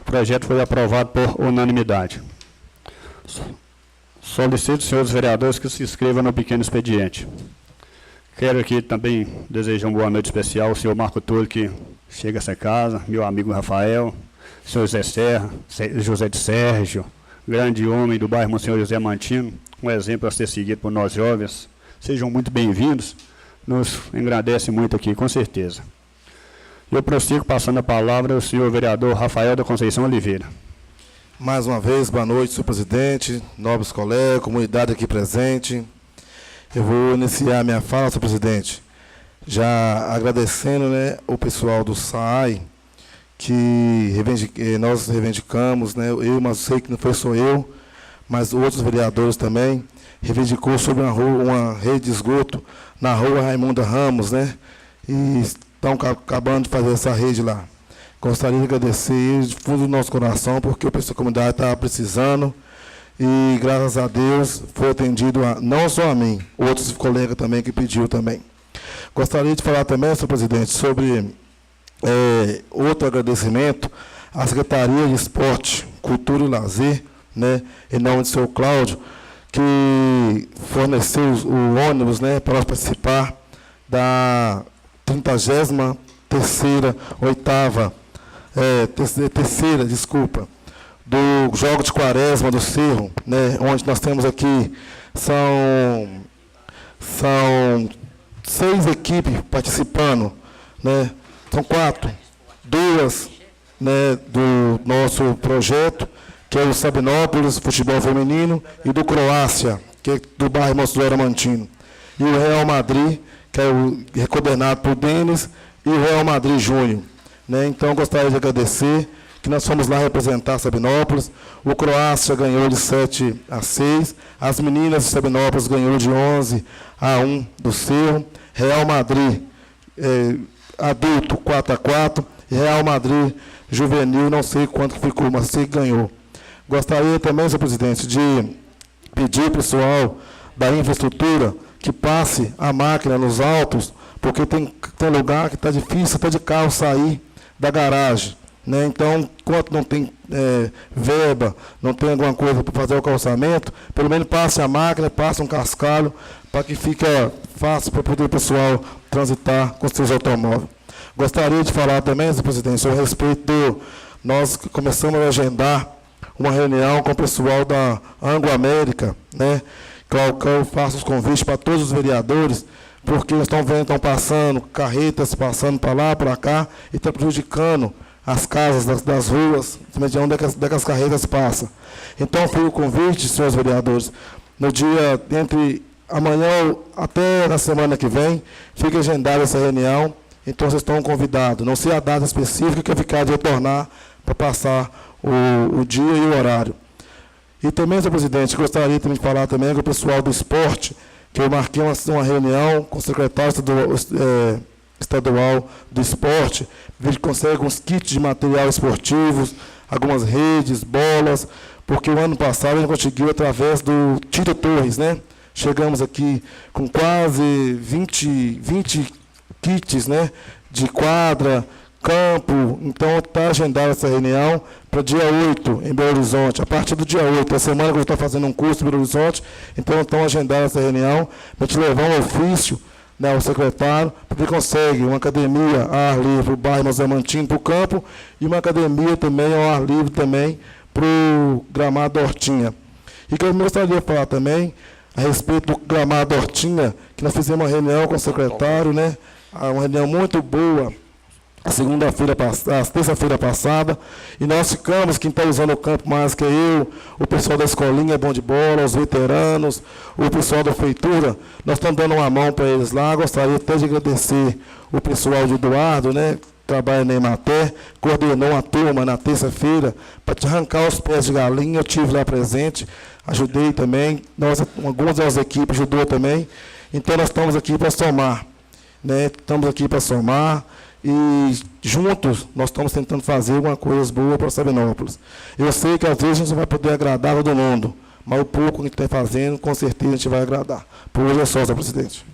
O projeto foi aprovado por unanimidade. Solicito, senhores vereadores, que se inscrevam no pequeno expediente. Quero aqui também desejar uma boa noite especial ao senhor Marco Túlio, que chega a essa casa, meu amigo Rafael, senhor José Serra, José de Sérgio, grande homem do bairro Monsenhor José Mantino, um exemplo a ser seguido por nós jovens. Sejam muito bem-vindos, nos engrandece muito aqui, com certeza. Eu prossigo passando a palavra ao senhor vereador Rafael da Conceição Oliveira. Mais uma vez, boa noite, senhor presidente, nobres colegas, comunidade aqui presente. Eu vou iniciar minha fala, senhor presidente, já agradecendo, né, o pessoal do SAAI, que nós reivindicamos, né, mas sei que não foi só eu, mas outros vereadores também, reivindicou sobre uma rede de esgoto na rua Raimunda Ramos, né, e estão acabando de fazer essa rede lá. Gostaria de agradecer eles de fundo do nosso coração, porque o pessoal da comunidade estava precisando, e graças a Deus foi atendido não só a mim, outros colegas também que pediu também. Gostaria de falar também, senhor presidente, sobre outro agradecimento à Secretaria de Esporte, Cultura e Lazer, né, em nome do senhor Cláudio, que forneceu o ônibus, né, para nós participar da 33ª, do Jogo de Quaresma do Cerro, né, onde nós temos aqui, são 6 equipes participando, né, são 4, 2, né, do nosso projeto, que é o Sabinópolis Futebol Feminino, e do Croácia, que é do bairro Monsenhor Amantino. E o Real Madrid, que é coordenado por Denis, e o Real Madrid Júnior. Né? Então, gostaria de agradecer, que nós fomos lá representar Sabinópolis. O Croácia ganhou de 7-6, as meninas de Sabinópolis ganhou de 11-1 do Cerro, Real Madrid adulto 4-4, e Real Madrid juvenil, não sei quanto ficou, mas sei que ganhou. Gostaria também, senhor presidente, de pedir ao pessoal da infraestrutura que passe a máquina nos autos, porque tem lugar que está difícil até de carro sair da garagem. Né? Então, enquanto não tem verba, não tem alguma coisa para fazer o calçamento, pelo menos passe a máquina, passe um cascalho, para que fique fácil para poder o pessoal transitar com seus automóveis. Gostaria de falar também, senhor presidente, sobre respeito nós começamos a agendar uma reunião com o pessoal da Anglo América, né? Que eu faço os convites para todos os vereadores, porque estão vendo, estão passando, carretas passando para lá, para cá, e está prejudicando as casas das ruas, de onde as carretas passam. Então, foi o convite, senhores vereadores, no dia, entre amanhã até na semana que vem, fica agendada essa reunião, então vocês estão convidados. Não sei a data específica que ficar de retornar para passar o dia e o horário. E também, senhor presidente, gostaria também de falar também com o pessoal do esporte, que eu marquei uma reunião com o secretário estadual do esporte, ver se consegue uns kits de material esportivos, algumas redes, bolas, porque o ano passado a gente conseguiu através do Tito Torres, né? Chegamos aqui com quase 20 kits, né? De quadra, campo, então está agendada essa reunião para dia 8 em Belo Horizonte. A partir do dia 8, a semana que eu estou fazendo um curso em Belo Horizonte, então estão agendada essa reunião para te levar um ofício, né, ao secretário, para que consegue uma academia a ar livre para o bairro Mazamantino, para o campo, e uma academia também ao ar livre também para o gramado Hortinha. E que eu gostaria de falar também a respeito do gramado Hortinha, que nós fizemos uma reunião com o secretário, né, uma reunião muito boa, a terça-feira passada, e nós ficamos, quem está usando o campo mais que eu, o pessoal da escolinha é bom de bola, os veteranos, o pessoal da feitura, nós estamos dando uma mão para eles lá. Gostaria até de agradecer o pessoal de Eduardo, né, que trabalha na Emater, coordenou uma turma na terça-feira para te arrancar os pés de galinha. Eu estive lá presente, ajudei também, algumas das equipes ajudou também, então nós estamos aqui para somar, né, e juntos nós estamos tentando fazer alguma coisa boa para Sabinópolis. Eu sei que às vezes a gente não vai poder agradar todo mundo, mas o pouco que a gente está fazendo, com certeza a gente vai agradar. Por hoje é só, senhor presidente.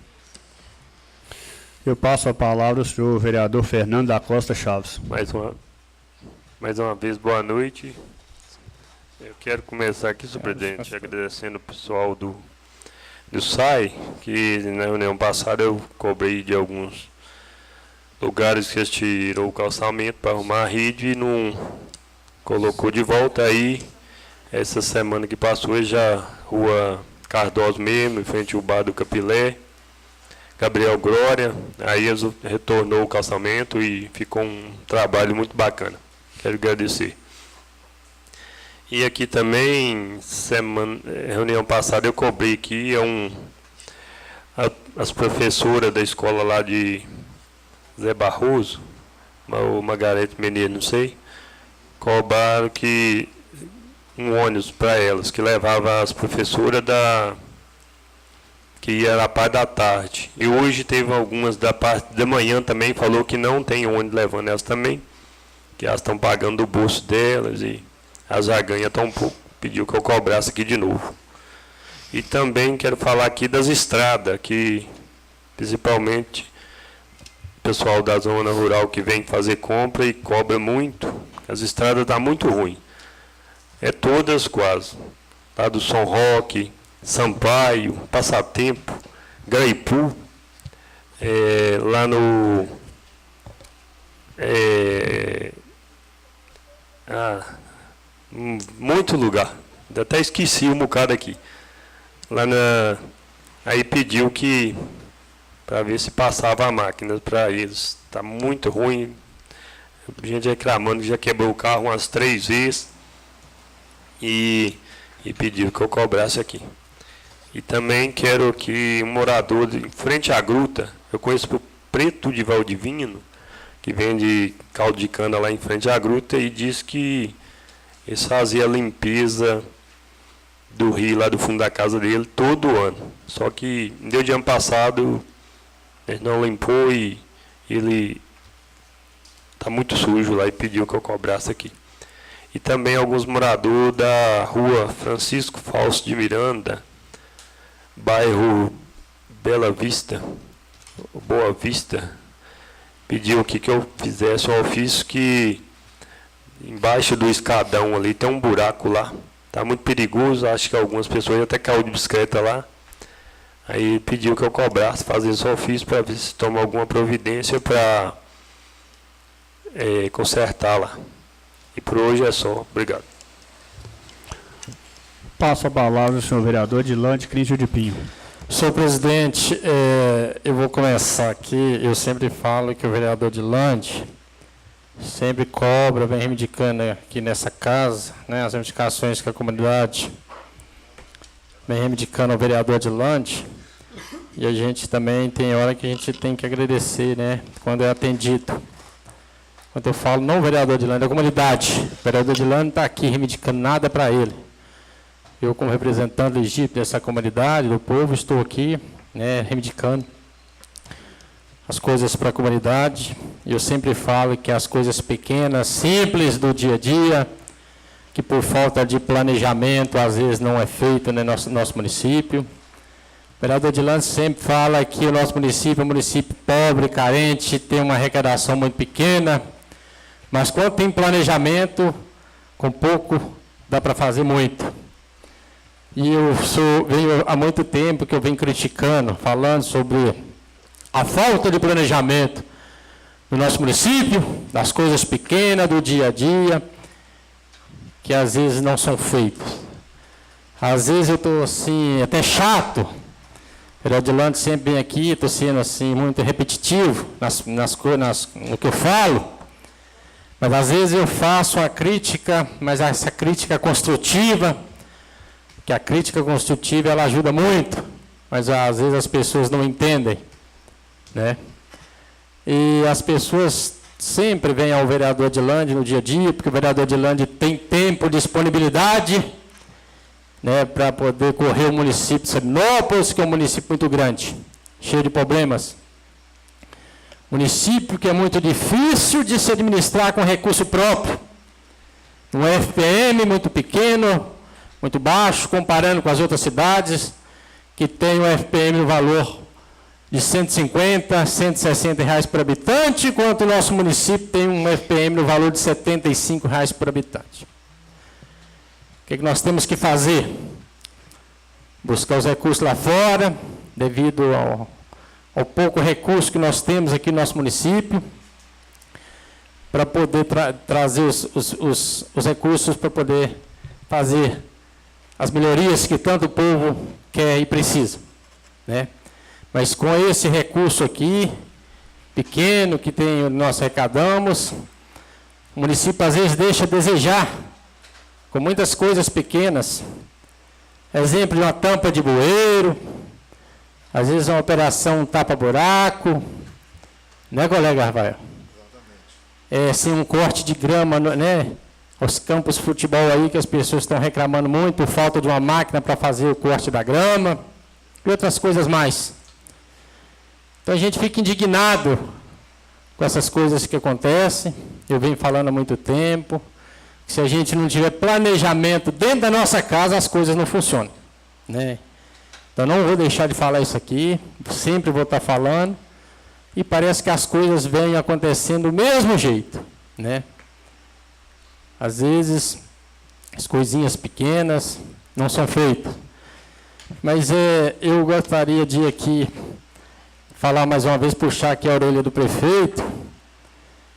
Eu passo a palavra ao senhor vereador Fernando da Costa Chaves. Mais uma vez, boa noite. Eu quero começar aqui, senhor presidente, agradecendo o pessoal do SAI, que na reunião passada eu cobrei de alguns lugares que eles tirou o calçamento para arrumar a rede e não colocou de volta. Aí, essa semana que passou, já Rua Cardoso mesmo, em frente ao bar do Capilé, Gabriel Glória, aí eles retornou o calçamento e ficou um trabalho muito bacana. Quero agradecer. E aqui também, reunião passada, eu cobrei aqui as professoras da escola lá de Zé Barroso, ou Margarete Menezes, não sei, cobraram que um ônibus para elas, que levava as professoras que ia na parte da tarde. E hoje teve algumas da parte da manhã também, falou que não tem ônibus levando elas também, que elas estão pagando do bolso delas e as ganham tão pouco. Pediu que eu cobrasse aqui de novo. E também quero falar aqui das estradas, que principalmente pessoal da zona rural que vem fazer compra e cobra muito. As estradas estão muito ruins. É todas quase. Lá do São Roque, Sampaio, Passatempo, Graipu, lá no... muito lugar. Até esqueci um bocado aqui. Aí pediu que para ver se passava a máquina para eles. Está muito ruim. A gente reclamando que já quebrou o carro umas 3 vezes. E pediu que eu cobrasse aqui. E também quero que um morador em frente à gruta, eu conheço o Preto de Valdivino, que vende caldo de cana lá em frente à gruta, e diz que eles faziam a limpeza do rio lá do fundo da casa dele todo ano. Só que deu de ano passado, ele não limpou e ele está muito sujo lá e pediu que eu cobrasse aqui. E também alguns moradores da rua Francisco Fausto de Miranda, bairro Bela Vista, Boa Vista, pediu aqui que eu fizesse um ofício que embaixo do escadão ali tem um buraco lá. Está muito perigoso, acho que algumas pessoas até caíram de bicicleta lá. Aí pediu que eu cobrasse, fazer esse ofício para ver se toma alguma providência para consertar lá. E por hoje é só. Obrigado. Passo a palavra ao senhor vereador Dilante Crincho de Pinho. Senhor presidente, eu vou começar aqui. Eu sempre falo que o vereador Odilande sempre cobra, vem reivindicando aqui nessa casa, né, as reivindicações que a comunidade vem reivindicando ao vereador Odilande. E a gente também tem hora que a gente tem que agradecer, né, quando é atendido. Quando eu falo, não o vereador Odilande, é a comunidade. O vereador Odilande não está aqui reivindicando nada para ele. Eu, como representante legítimo dessa comunidade, do povo, estou aqui, né, reivindicando as coisas para a comunidade. Eu sempre falo que as coisas pequenas, simples do dia a dia, que por falta de planejamento, às vezes não é feito no nosso município. O vereador Odilande sempre fala que o nosso município é um município pobre, carente, tem uma arrecadação muito pequena, mas quando tem planejamento, com pouco dá para fazer muito. E venho há muito tempo que eu venho criticando, falando sobre a falta de planejamento no nosso município, das coisas pequenas do dia a dia, que às vezes não são feitas. Às vezes eu estou assim, até chato. O vereador Odilande sempre vem aqui, estou sendo assim, muito repetitivo no que eu falo. Mas às vezes eu faço uma crítica, mas essa crítica construtiva, que a crítica construtiva ela ajuda muito, mas às vezes as pessoas não entendem, né? E as pessoas sempre vêm ao vereador Odilande no dia a dia, porque o vereador Odilande tem tempo, disponibilidade, né, para poder correr o município de Sabinópolis, que é um município muito grande, cheio de problemas. Município que é muito difícil de se administrar com recurso próprio. Um FPM muito pequeno, muito baixo, comparando com as outras cidades, que tem um FPM no valor de 150, 160 reais por habitante, enquanto o nosso município tem um FPM no valor de 75 reais por habitante. O que nós temos que fazer? Buscar os recursos lá fora, devido ao pouco recurso que nós temos aqui no nosso município, para poder trazer os recursos para poder fazer as melhorias que tanto o povo quer e precisa, né? Mas com esse recurso aqui, pequeno, que nós arrecadamos, o município às vezes deixa a desejar, com muitas coisas pequenas. Exemplo de uma tampa de bueiro, às vezes uma operação tapa-buraco, né, colega Rafael? Assim, um corte de grama, né? Os campos de futebol aí, que as pessoas estão reclamando muito, por falta de uma máquina para fazer o corte da grama, e outras coisas mais. Então a gente fica indignado com essas coisas que acontecem. Eu venho falando há muito tempo, que se a gente não tiver planejamento dentro da nossa casa, as coisas não funcionam, né? Então não vou deixar de falar isso aqui, sempre vou estar falando, e parece que as coisas vêm acontecendo do mesmo jeito, né? Às vezes, as coisinhas pequenas não são feitas. Mas eu gostaria de aqui falar mais uma vez, puxar aqui a orelha do prefeito,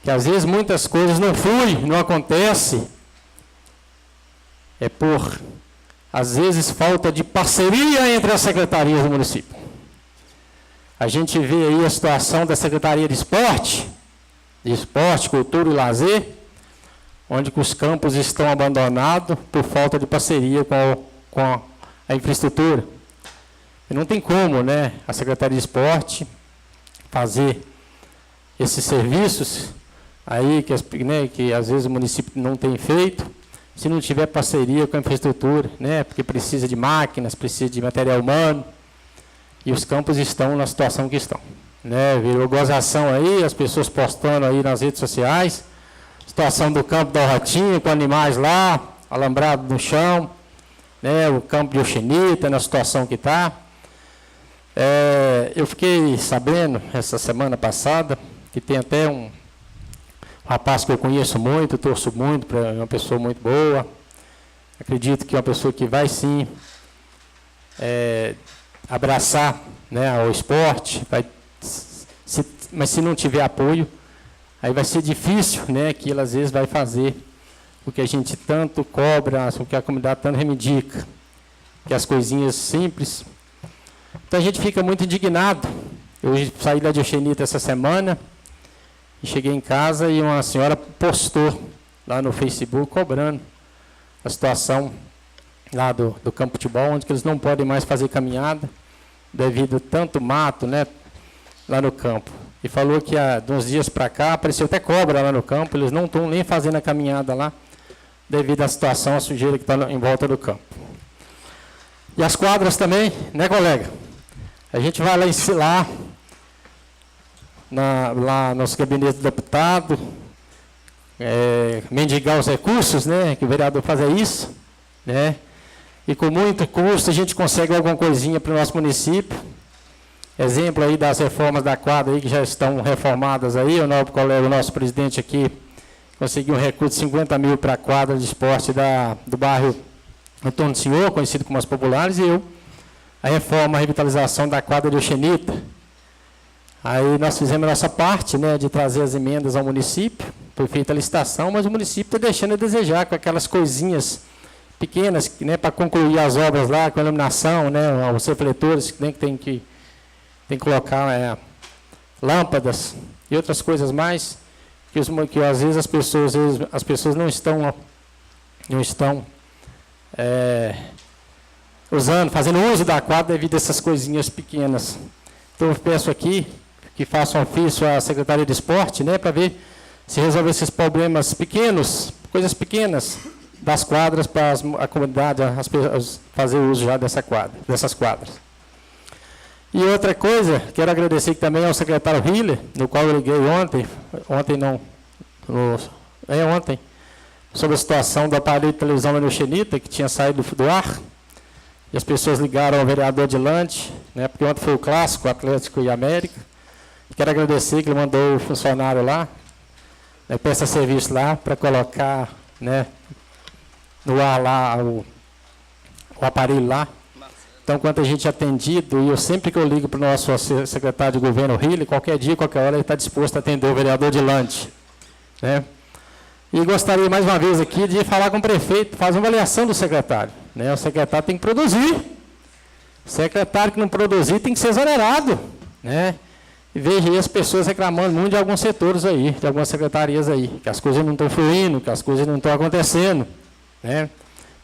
que às vezes muitas coisas não acontecem, por, às vezes, falta de parceria entre as secretarias do município. A gente vê aí a situação da Secretaria de Esporte, Cultura e Lazer, onde os campos estão abandonados por falta de parceria com a infraestrutura. E não tem como, né, a Secretaria de Esporte fazer esses serviços aí que às vezes o município não tem feito, se não tiver parceria com a infraestrutura, né, porque precisa de máquinas, precisa de material humano, e os campos estão na situação que estão, né? Virou gozação aí, as pessoas postando aí nas redes sociais, situação do campo da Ratinho, com animais lá, alambrado no chão, né, o campo de Oxenita, na situação que está. Eu fiquei sabendo, essa semana passada, que tem até um rapaz que eu conheço muito, torço muito, para uma pessoa muito boa. Acredito que é uma pessoa que vai sim abraçar, né, o esporte, mas se não tiver apoio, aí vai ser difícil, né, que ele às vezes vai fazer o que a gente tanto cobra, o que a comunidade tanto reivindica, que as coisinhas simples, Então a gente fica muito indignado. Eu saí da Dioxenita essa semana e cheguei em casa e uma senhora postou lá no Facebook cobrando a situação lá do campo de futebol, onde que eles não podem mais fazer caminhada devido a tanto mato, né, lá no campo. E falou que de uns dias para cá apareceu até cobra lá no campo, eles não estão nem fazendo a caminhada lá devido à situação, a sujeira que está em volta do campo. E as quadras também, né, colega? A gente vai lá nos gabinetes do deputado, mendigar os recursos, né, que o vereador faz isso, né, e com muito custo a gente consegue alguma coisinha para o nosso município. Exemplo aí das reformas da quadra aí, que já estão reformadas aí, o novo colega, o nosso presidente aqui, conseguiu um recurso de 50 mil para a quadra de esporte do bairro Antônio do Senhor, conhecido como as populares, e a reforma, a revitalização da quadra de Dioxenita. Aí nós fizemos a nossa parte, né, de trazer as emendas ao município, foi feita a licitação, mas o município está deixando a desejar com aquelas coisinhas pequenas, né, para concluir as obras lá, com a iluminação, né, os refletores, né, que tem que colocar lâmpadas e outras coisas mais, que às vezes as pessoas não estão usando, fazendo uso da quadra devido a essas coisinhas pequenas. Então eu peço aqui que façam ofício à Secretaria de Esporte, né, para ver se resolver esses problemas pequenos, coisas pequenas das quadras para a comunidade, as pessoas fazer uso já dessas quadras. E outra coisa, quero agradecer também ao secretário Hiller, no qual eu liguei ontem, sobre a situação do aparelho de televisão da Dioxenita, que tinha saído do ar, e as pessoas ligaram ao vereador Adilante, né, porque ontem foi o clássico, Atlético e América. Quero agradecer que ele mandou o funcionário lá, né, presta serviço lá, para colocar, né, no ar lá o aparelho lá. Então, quanto a gente é atendido, e eu sempre que eu ligo para o nosso secretário de governo, Hiller, qualquer dia, qualquer hora, ele está disposto a atender o vereador Adilante, né? E gostaria mais uma vez aqui de falar com o prefeito, fazer uma avaliação do secretário, né? O secretário tem que produzir. O secretário que não produzir tem que ser exonerado, né? E veja aí as pessoas reclamando muito de alguns setores aí, de algumas secretarias aí, que as coisas não estão fluindo, que as coisas não estão acontecendo, né?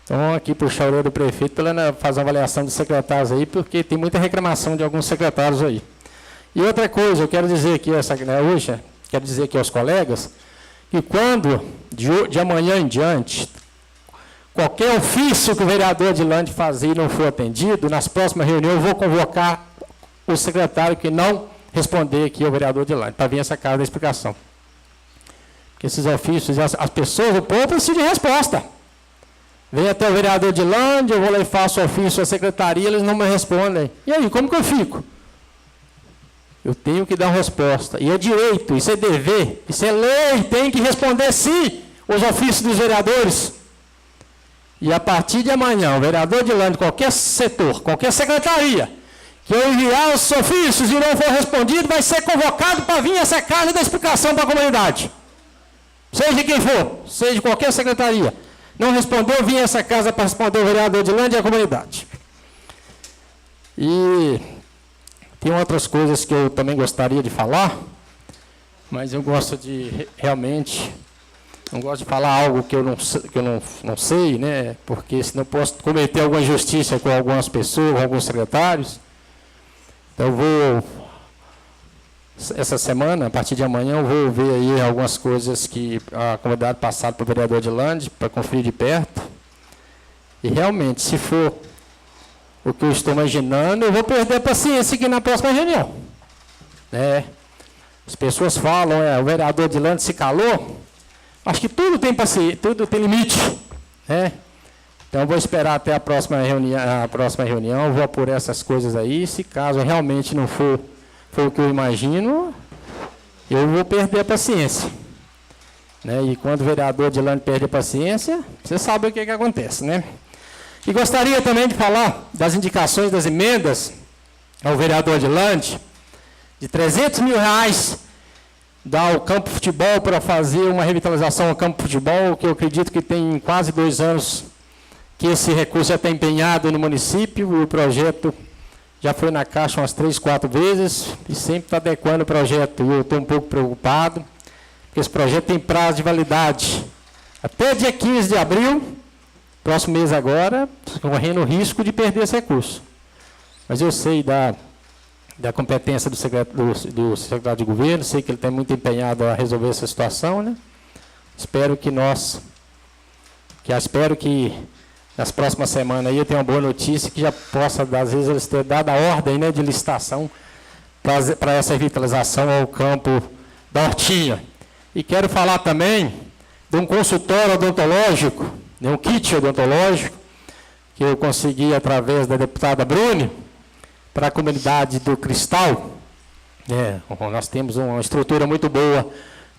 Então, aqui puxar a orelha do prefeito para fazer uma avaliação dos secretários aí, porque tem muita reclamação de alguns secretários aí. E outra coisa, eu quero dizer aqui, hoje, quero dizer aqui aos colegas, que quando, de amanhã em diante, qualquer ofício que o vereador Adilante fazer e não for atendido, nas próximas reuniões eu vou convocar o secretário que não responder aqui ao vereador Adilante, para vir essa casa da explicação. Porque esses ofícios, as pessoas, o povo precisa de resposta. Vem até o vereador Adilante, eu vou lá e faço ofício à secretaria, eles não me respondem. E aí, como que eu fico? Eu tenho que dar uma resposta. E é direito, isso é dever, isso é lei, tem que responder sim os ofícios dos vereadores. E a partir de amanhã, o vereador Adilante, qualquer setor, qualquer secretaria, que eu enviar os ofícios e não for respondido, vai ser convocado para vir essa casa da explicação para a comunidade. Seja quem for, seja qualquer secretaria. Não respondeu, vim a essa casa para responder o vereador Adilante e a comunidade. E tem outras coisas que eu também gostaria de falar, mas eu gosto de, realmente, não gosto de falar algo que eu não sei, né? Porque senão posso cometer alguma injustiça com algumas pessoas, com alguns secretários. Então eu vou, essa semana, a partir de amanhã, eu vou ver aí algumas coisas que a comunidade passada para o vereador Adilante, para conferir de perto. E realmente, se for o que eu estou imaginando, eu vou perder a paciência aqui na próxima reunião. Né? As pessoas falam, o vereador Adilante se calou. Acho que tudo tem paciência, tudo tem limite. Né? Então, eu vou esperar até a próxima reunião, eu vou apurar essas coisas aí. Se caso realmente não for o que eu imagino, eu vou perder a paciência. Né? E quando o vereador Adilante perde a paciência, você sabe o que acontece, né? E gostaria também de falar das indicações das emendas ao vereador Adilante, de R$300 mil dar ao campo de futebol para fazer uma revitalização ao campo de futebol, que eu acredito que tem quase 2 anos que esse recurso já está empenhado no município, e o projeto já foi na Caixa umas 3, 4 vezes e sempre está adequando o projeto. Eu estou um pouco preocupado, porque esse projeto tem prazo de validade até dia 15 de abril, próximo mês agora, correndo o risco de perder esse recurso. Mas eu sei da competência do secretário de governo, sei que ele está muito empenhado a resolver essa situação, né? Espero que nas próximas semanas aí eu tenha uma boa notícia que já possa, às vezes, eles ter dado a ordem, né, de licitação para essa revitalização ao campo da Hortinha. E quero falar também de um consultório odontológico, de um kit odontológico, que eu consegui através da deputada Bruni, para a comunidade do Cristal. Nós temos uma estrutura muito boa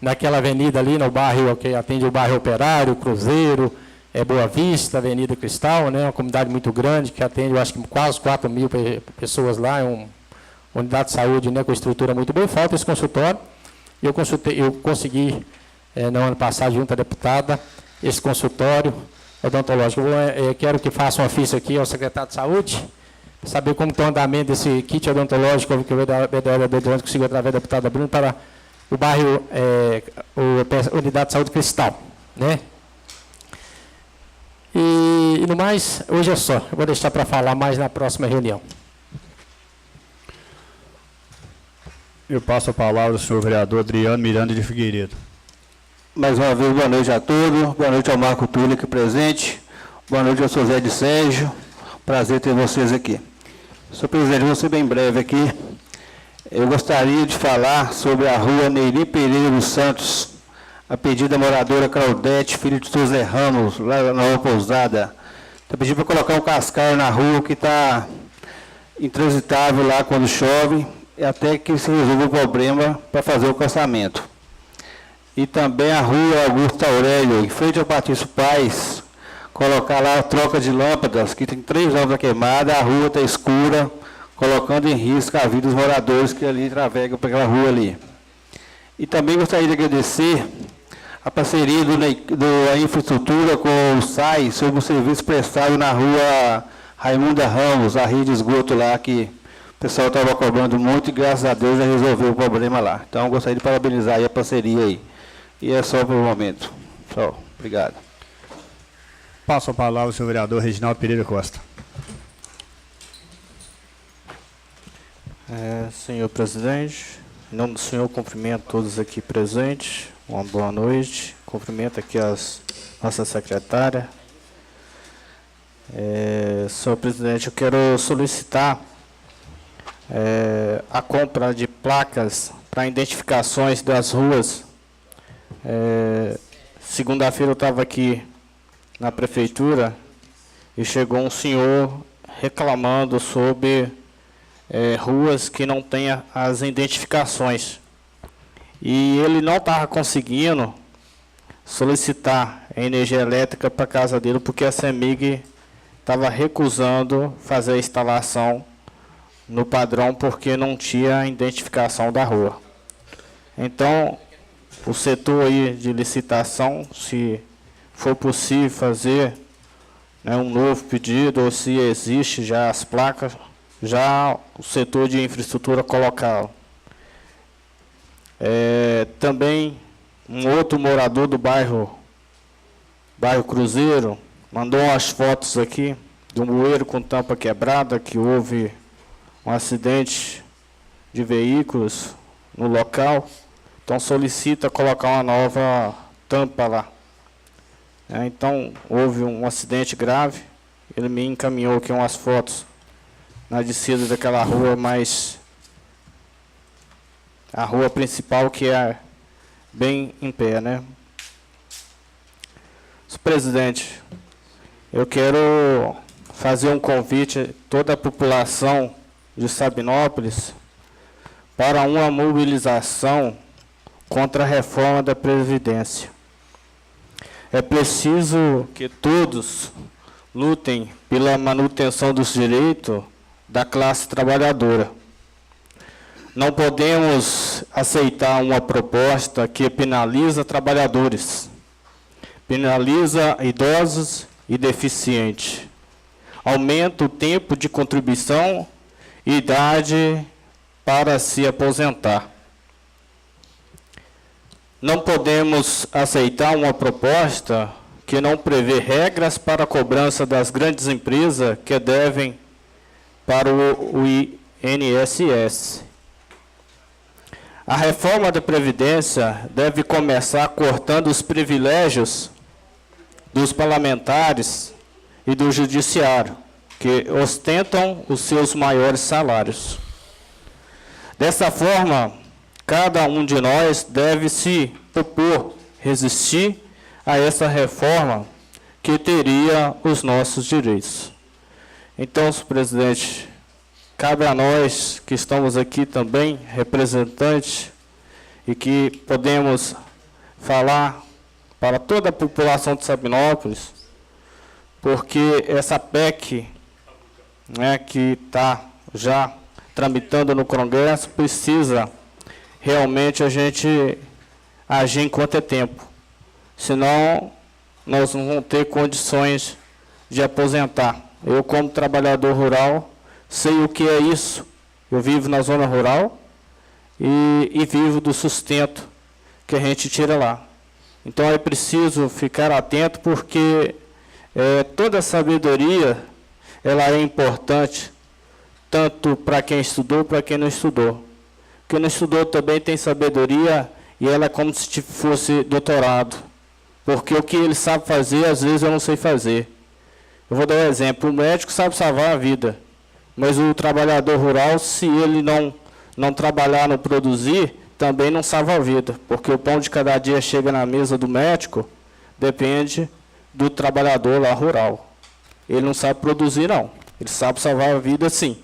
naquela avenida ali, no bairro que atende o bairro Operário, Cruzeiro, Boa Vista, Avenida Cristal, né, uma comunidade muito grande, que atende, eu acho que quase 4.000 pessoas lá, é uma unidade de saúde, né, com estrutura muito boa, e falta esse consultório. Eu consegui, no ano passado, junto à deputada, esse consultório odontológico. Eu quero que faça uma ficha aqui ao secretário de Saúde, para saber como está o andamento desse kit odontológico que o vereador conseguiu através da deputada Bruno para o bairro, Unidade de Saúde Cristal, né? E no mais, hoje é só. Eu vou deixar para falar mais na próxima reunião. Eu passo a palavra ao senhor vereador Adriano Miranda de Figueiredo. Mais uma vez, boa noite a todos. Boa noite ao Marco Túlio aqui presente. Boa noite ao senhor Zé de Sérgio. Prazer ter vocês aqui. Senhor presidente, vou ser bem breve aqui. Eu gostaria de falar sobre a rua Neiri Pereira dos Santos, a pedido da moradora Claudete, filho de José Ramos, lá na Nova Pousada. Está pedindo para colocar um cascalho na rua que está intransitável lá quando chove, e até que se resolva o problema para fazer o calçamento. E também a rua Augusto Aurélio, em frente ao Patrício Paes, colocar lá a troca de lâmpadas, que tem 3 lâmpadas queimadas, a rua está escura, colocando em risco a vida dos moradores que ali travegam para aquela rua ali. E também gostaria de agradecer a parceria da infraestrutura com o SAI sobre o serviço prestado na rua Raimunda Ramos, a rede de esgoto lá, que o pessoal estava cobrando muito e graças a Deus já resolveu o problema lá. Então, gostaria de parabenizar aí a parceria aí. E é só por o momento. Só. Obrigado. Passo a palavra ao senhor vereador Reginaldo Pereira Costa. Senhor presidente, em nome do senhor, cumprimento todos aqui presentes. Uma boa noite. Cumprimento aqui as nossas secretárias. Senhor presidente, eu quero solicitar a compra de placas para identificações das ruas. Segunda-feira eu estava aqui na prefeitura e chegou um senhor reclamando sobre ruas que não têm as identificações. E ele não estava conseguindo solicitar a energia elétrica para a casa dele, porque a CEMIG estava recusando fazer a instalação no padrão, porque não tinha a identificação da rua. Então, o setor aí de licitação, se for possível fazer, né, um novo pedido, ou se existe já as placas, já o setor de infraestrutura colocá-lo. Também um outro morador do bairro Cruzeiro mandou umas fotos aqui de um bueiro com tampa quebrada, que houve um acidente de veículos no local. Então solicita colocar uma nova tampa lá. Então houve um acidente grave. Ele me encaminhou aqui umas fotos na descida daquela rua, mas a rua principal, que é bem em pé, né? Senhor presidente, eu quero fazer um convite a toda a população de Sabinópolis para uma mobilização contra a reforma da Previdência. É preciso que todos lutem pela manutenção dos direitos da classe trabalhadora. Não podemos aceitar uma proposta que penaliza trabalhadores, penaliza idosos e deficientes, aumenta o tempo de contribuição idade para se aposentar. Não podemos aceitar uma proposta que não prevê regras para a cobrança das grandes empresas que devem para o INSS. A reforma da Previdência deve começar cortando os privilégios dos parlamentares e do judiciário, que ostentam os seus maiores salários. Dessa forma, cada um de nós deve se propor resistir a essa reforma que teria os nossos direitos. Então, senhor presidente, cabe a nós que estamos aqui também, representantes, e que podemos falar para toda a população de Sabinópolis, porque essa PEC, né, que está já tramitando no Congresso, precisa realmente a gente agir enquanto é tempo. Senão, nós não vamos ter condições de aposentar. Eu, como trabalhador rural, sei o que é isso. Eu vivo na zona rural e vivo do sustento que a gente tira lá. Então, é preciso ficar atento, porque toda a sabedoria ela é importante, tanto para quem estudou, para quem não estudou. Quem não estudou também tem sabedoria, e ela é como se fosse doutorado. Porque o que ele sabe fazer, às vezes eu não sei fazer. Eu vou dar um exemplo. O médico sabe salvar a vida, mas o trabalhador rural, se ele não trabalhar, não produzir, também não salva a vida. Porque o pão de cada dia chega na mesa do médico, depende do trabalhador lá rural. Ele não sabe produzir, não. Ele sabe salvar a vida, sim.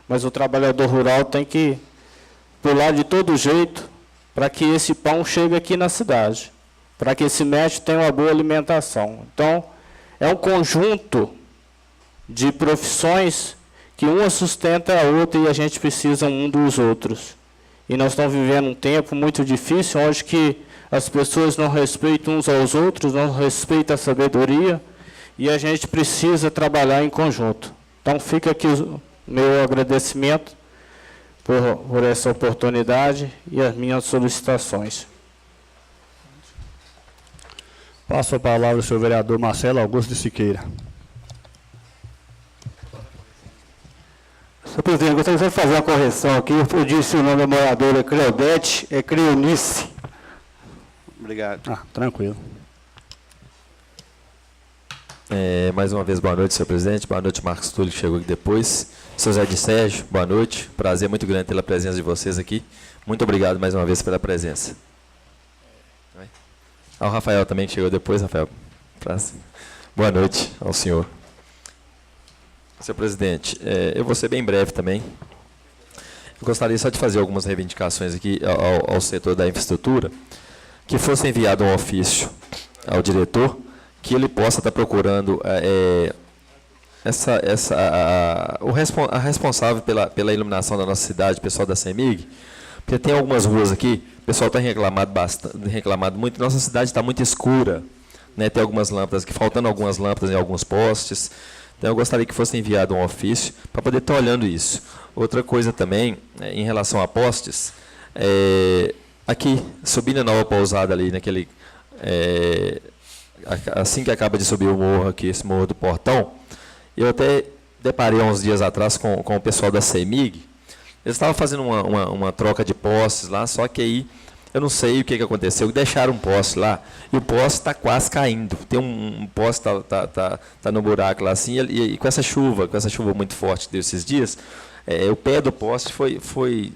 Mas o trabalhador rural tem que pular de todo jeito para que esse pão chegue aqui na cidade, para que esse médico tenha uma boa alimentação. Então, é um conjunto de profissões que uma sustenta a outra e a gente precisa um dos outros. E nós estamos vivendo um tempo muito difícil, onde que as pessoas não respeitam uns aos outros, não respeitam a sabedoria, e a gente precisa trabalhar em conjunto. Então, fica aqui o meu agradecimento por essa oportunidade e as minhas solicitações. Passo a palavra ao senhor vereador Marcelo Augusto de Siqueira. Senhor presidente, gostaria de fazer uma correção aqui. Eu disse o nome da moradora Cleodete, é Cleonice. Obrigado. Tranquilo. Mais uma vez, boa noite, senhor presidente. Boa noite, Marcos Túlio, que chegou aqui depois. Seu Zé de Sérgio, boa noite. Prazer muito grande pela presença de vocês aqui. Muito obrigado mais uma vez pela presença. Ao Rafael também, que chegou depois, Rafael. Boa noite ao senhor. Senhor presidente, eu vou ser bem breve também. Eu gostaria só de fazer algumas reivindicações aqui ao setor da infraestrutura, que fosse enviado um ofício ao diretor, que ele possa estar procurando a responsável pela iluminação da nossa cidade, o pessoal da CEMIG, porque tem algumas ruas aqui, o pessoal está reclamado muito, nossa cidade está muito escura, né, tem algumas lâmpadas, faltando algumas lâmpadas em alguns postes. Então, eu gostaria que fosse enviado um ofício para poder estar olhando isso. Outra coisa também, em relação a postes, aqui, subindo a nova pousada ali, naquele, assim que acaba de subir o morro aqui, esse morro do Portão, eu até deparei há uns dias atrás com o pessoal da CEMIG. Eles estavam fazendo uma troca de postes lá, só que aí eu não sei o que aconteceu, deixaram um poste lá, e o poste está quase caindo. Tem um poste que tá no buraco lá assim, e com essa chuva muito forte desses dias, o pé do poste foi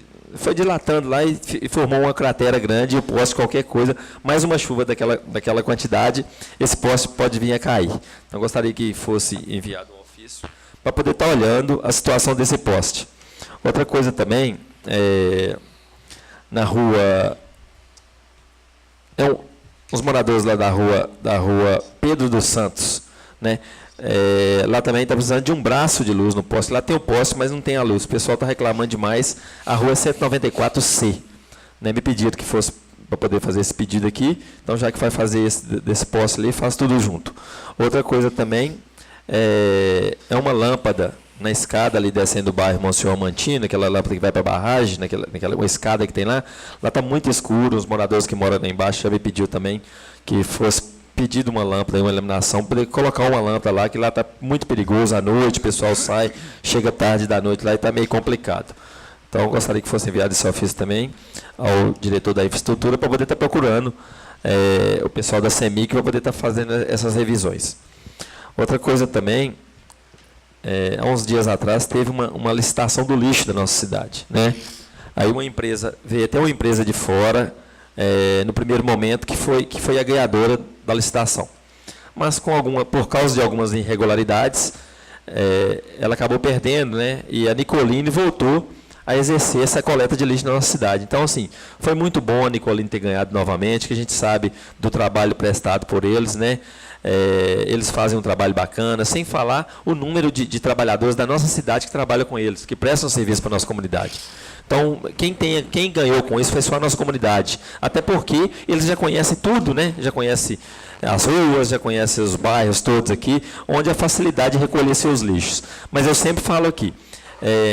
dilatando lá e formou uma cratera grande, e o poste, qualquer coisa, mais uma chuva daquela quantidade, esse poste pode vir a cair. Então, eu gostaria que fosse enviado um ofício para poder estar olhando a situação desse poste. Outra coisa também, na rua... os moradores lá da rua Pedro dos Santos, né? Lá também está precisando de um braço de luz no poste. Lá tem o poste, mas não tem a luz. O pessoal está reclamando demais. A rua é 194C. Né? Me pediram que fosse para poder fazer esse pedido aqui. Então, já que vai fazer desse poste ali, faz tudo junto. Outra coisa também é uma lâmpada na escada ali descendo do bairro Monsenhor Mantino, aquela lâmpada que vai para a barragem, uma escada que tem lá está muito escuro. Os moradores que moram lá embaixo já me pediu também que fosse pedido uma lâmpada, uma iluminação, poder colocar uma lâmpada lá, que lá está muito perigoso à noite, o pessoal sai, chega tarde da noite lá e está meio complicado. Então, eu gostaria que fosse enviado esse ofício também ao diretor da infraestrutura para poder estar procurando o pessoal da CEMIC para poder estar fazendo essas revisões. Outra coisa também, há uns dias atrás, teve uma licitação do lixo da nossa cidade, né? Aí veio até uma empresa de fora, no primeiro momento, que foi a ganhadora da licitação. Mas por causa de algumas irregularidades, ela acabou perdendo, né? E a Nicolini voltou a exercer essa coleta de lixo na nossa cidade. Então, assim, foi muito bom a Nicolini ter ganhado novamente, que a gente sabe do trabalho prestado por eles, né? Eles fazem um trabalho bacana, sem falar o número de trabalhadores da nossa cidade que trabalham com eles, que prestam serviço para a nossa comunidade. Então, quem ganhou com isso foi só a nossa comunidade. Até porque eles já conhecem tudo, né? Já conhecem as ruas, já conhecem os bairros todos aqui, onde a facilidade de recolher seus lixos. Mas eu sempre falo aqui,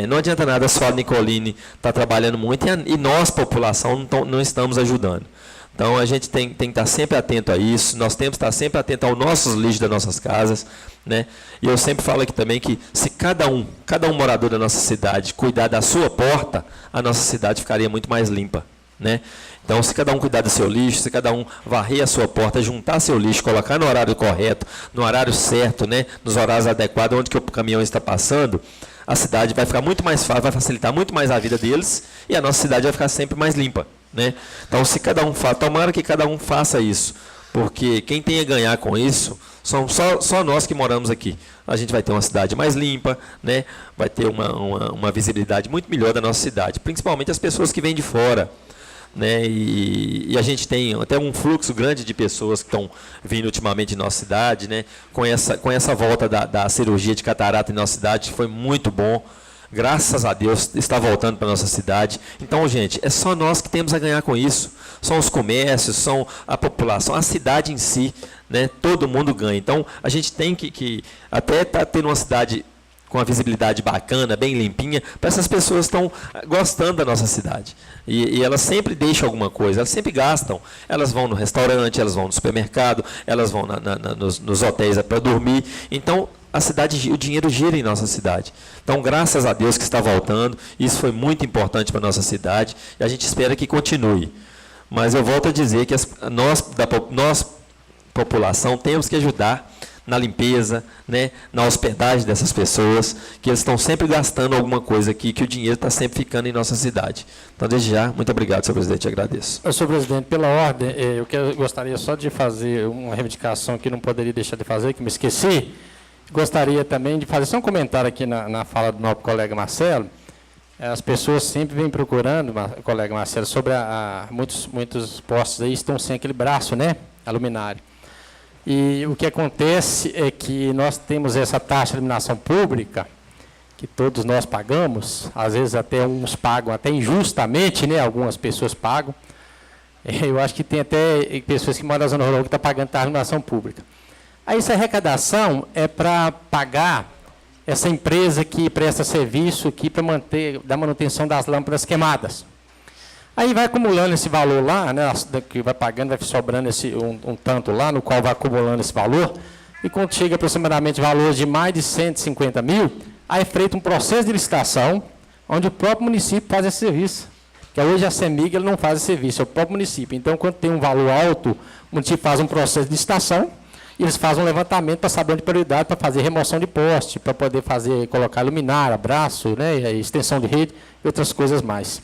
não adianta nada só a Nicolini estar trabalhando muito e nós, população, não estamos ajudando. Então, a gente tem que estar sempre atento a isso, nós temos que estar sempre atento aos nossos lixos das nossas casas, né? E eu sempre falo aqui também que se cada um morador da nossa cidade cuidar da sua porta, a nossa cidade ficaria muito mais limpa, né? Então, se cada um cuidar do seu lixo, se cada um varrer a sua porta, juntar seu lixo, colocar no horário correto, no horário certo, né? Nos horários adequados, onde que o caminhão está passando, a cidade vai ficar muito mais fácil, vai facilitar muito mais a vida deles e a nossa cidade vai ficar sempre mais limpa, né? Então, se cada um tomara que cada um faça isso, porque quem tem a ganhar com isso são só nós que moramos aqui. A gente vai ter uma cidade mais limpa, né? Vai ter uma visibilidade muito melhor da nossa cidade, principalmente as pessoas que vêm de fora, né? E a gente tem até um fluxo grande de pessoas que estão vindo ultimamente em nossa cidade, né? Com essa volta da cirurgia de catarata em nossa cidade, que foi muito bom. Graças a Deus, está voltando para a nossa cidade. Então, gente, é só nós que temos a ganhar com isso. São os comércios, são a população, a cidade em si, né? Todo mundo ganha. Então, a gente tem que até estar tendo uma cidade com uma visibilidade bacana, bem limpinha, para essas pessoas que estão gostando da nossa cidade. E elas sempre deixam alguma coisa, elas sempre gastam. Elas vão no restaurante, elas vão no supermercado, elas vão nos hotéis para dormir. Então, a cidade, o dinheiro gira em nossa cidade. Então, graças a Deus que está voltando, isso foi muito importante para a nossa cidade, e a gente espera que continue. Mas eu volto a dizer que nós, população, temos que ajudar na limpeza, né, na hospedagem dessas pessoas, que eles estão sempre gastando alguma coisa aqui, que o dinheiro está sempre ficando em nossa cidade. Então, desde já, muito obrigado, senhor presidente, agradeço. Senhor presidente, pela ordem, eu gostaria só de fazer uma reivindicação que não poderia deixar de fazer, que me esqueci. Gostaria também de fazer só um comentário aqui na fala do nosso colega Marcelo. As pessoas sempre vêm procurando, colega Marcelo, sobre muitos postos aí estão sem aquele braço, né, a luminária. E o que acontece é que nós temos essa taxa de iluminação pública, que todos nós pagamos, às vezes até uns pagam até injustamente, né, algumas pessoas pagam. Eu acho que tem até pessoas que moram na zona rural que estão pagando taxa de iluminação pública. Aí essa arrecadação é para pagar essa empresa que presta serviço aqui para dar manutenção das lâmpadas queimadas. Aí vai acumulando esse valor lá, né, que vai pagando, vai sobrando um tanto lá, no qual vai acumulando esse valor, e quando chega aproximadamente valores de mais de 150 mil, aí é feito um processo de licitação, onde o próprio município faz esse serviço. Que hoje a CEMIG não faz esse serviço, é o próprio município. Então, quando tem um valor alto, o município faz um processo de licitação, e eles fazem um levantamento para saber onde prioridade, para fazer remoção de poste, para poder colocar luminária, braço, né, extensão de rede e outras coisas mais.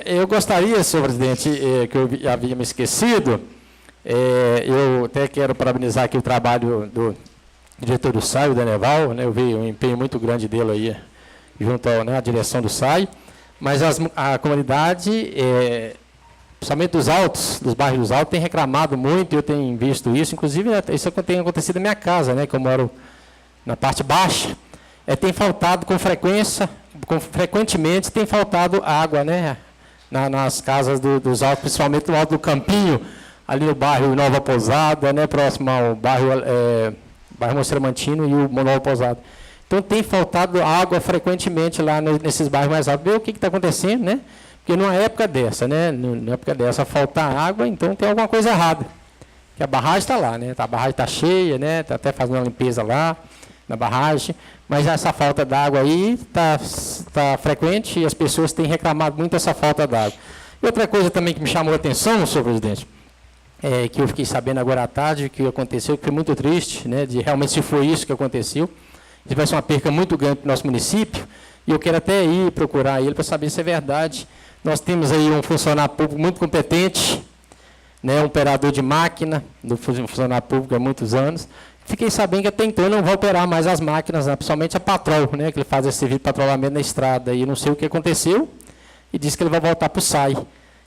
Eu gostaria, senhor presidente, que eu havia me esquecido, eu até quero parabenizar aqui o trabalho do diretor do SAI, o Deneval, né, eu vi um empenho muito grande dele aí, junto à direção do SAI, mas a comunidade, principalmente dos bairros dos altos, tem reclamado muito, eu tenho visto isso, inclusive isso tem acontecido na minha casa, né, que eu moro na parte baixa, tem faltado frequentemente tem faltado água, né, nas casas dos altos, principalmente no alto do Campinho, ali no bairro Nova Pousada, né, próximo ao bairro Monsenhor Mantino e o Nova Pousada. Então tem faltado água frequentemente lá nesses bairros mais altos. Ver o que está acontecendo, né? Porque numa época dessa, né? Numa época dessa, faltar água, então tem alguma coisa errada. Que a barragem está lá, né? A barragem está cheia, né? Está até fazendo uma limpeza lá na barragem, mas essa falta d'água aí está frequente e as pessoas têm reclamado muito dessa falta d'água. E outra coisa também que me chamou a atenção, senhor presidente, que eu fiquei sabendo agora à tarde, que aconteceu, que foi muito triste, né? De realmente se foi isso que aconteceu. Isso vai ser uma perca muito grande para o nosso município, e eu quero até ir procurar ele para saber se é verdade. Nós temos aí um funcionário público muito competente, né, um operador de máquina, do funcionário público há muitos anos. Fiquei sabendo que até então não vai operar mais as máquinas, né, principalmente a Patrol, né, que ele faz esse serviço de patrulhamento na estrada. E não sei o que aconteceu, e disse que ele vai voltar para o SAI.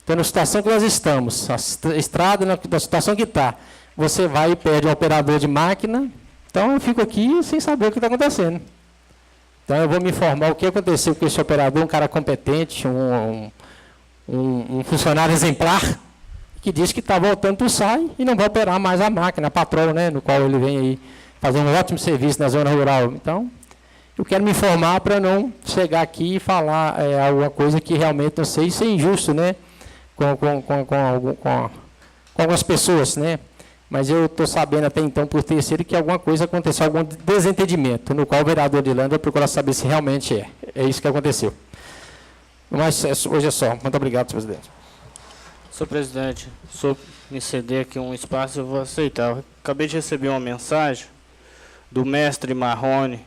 Então, na situação que nós estamos, a estrada, na situação que está, você vai e perde o operador de máquina. Então, eu fico aqui sem saber o que está acontecendo. Então, eu vou me informar o que aconteceu com esse operador, um cara competente, um funcionário exemplar, que diz que está voltando para o SAI e não vai operar mais a máquina, a Patrol, né, no qual ele vem aí fazer um ótimo serviço na zona rural. Então, eu quero me informar para não chegar aqui e falar alguma coisa que realmente não sei, isso é injusto, né, com algumas pessoas, né. Mas eu estou sabendo até então, por terceiro, que alguma coisa aconteceu, algum desentendimento, no qual o vereador de Lândia vai procurar saber se realmente é. É isso que aconteceu. Mas hoje é só. Muito obrigado, senhor presidente. Senhor presidente, se eu me ceder aqui um espaço, eu vou aceitar. Eu acabei de receber uma mensagem do mestre Marrone,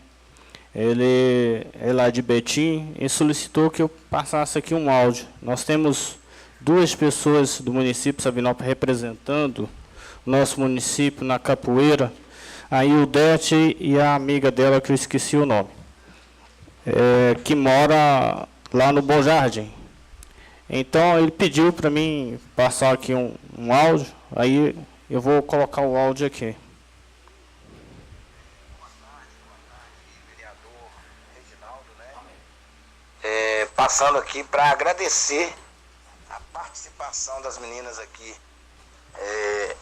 ele é lá de Betim, e solicitou que eu passasse aqui um áudio. Nós temos 2 pessoas do município de Sabinópolis representando o nosso município na capoeira, aí o Dete e a amiga dela, que eu esqueci o nome, que mora lá no Bom Jardim. Então, ele pediu para mim passar aqui um áudio, aí eu vou colocar o áudio aqui. Boa tarde, vereador Reginaldo, né? Passando aqui para agradecer a participação das meninas aqui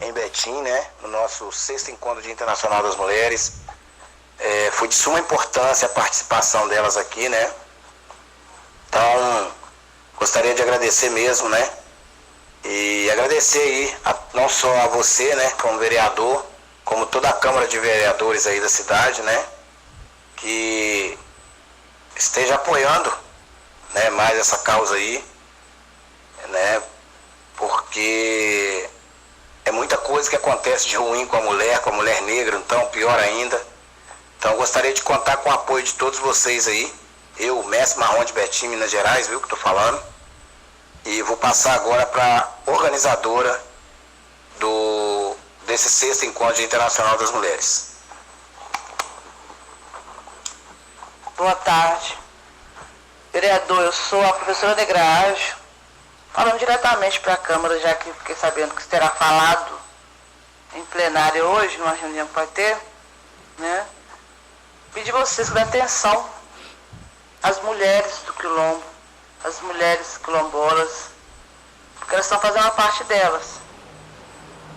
em Betim, né? No nosso 6º Encontro Dia Internacional das Mulheres. Foi de suma importância a participação delas aqui, né? Então, gostaria de agradecer mesmo, né? E agradecer aí, não só a você, né, como vereador, como toda a Câmara de Vereadores aí da cidade, né? Que esteja apoiando, né, mais essa causa aí, né? Porque é muita coisa que acontece de ruim com a mulher negra, então pior ainda. Então gostaria de contar com o apoio de todos vocês aí. Eu, mestre Marrone de Betim, Minas Gerais, viu que estou falando. E vou passar agora para a organizadora desse 6º Encontro Internacional das Mulheres. Boa tarde. Vereador, eu sou a professora Negrajo, falando diretamente para a Câmara, já que fiquei sabendo que será falado em plenária hoje, numa reunião que vai ter, né? Pedir vocês que dêem atenção às mulheres do quilombo, às mulheres quilombolas, porque elas estão fazendo a parte delas.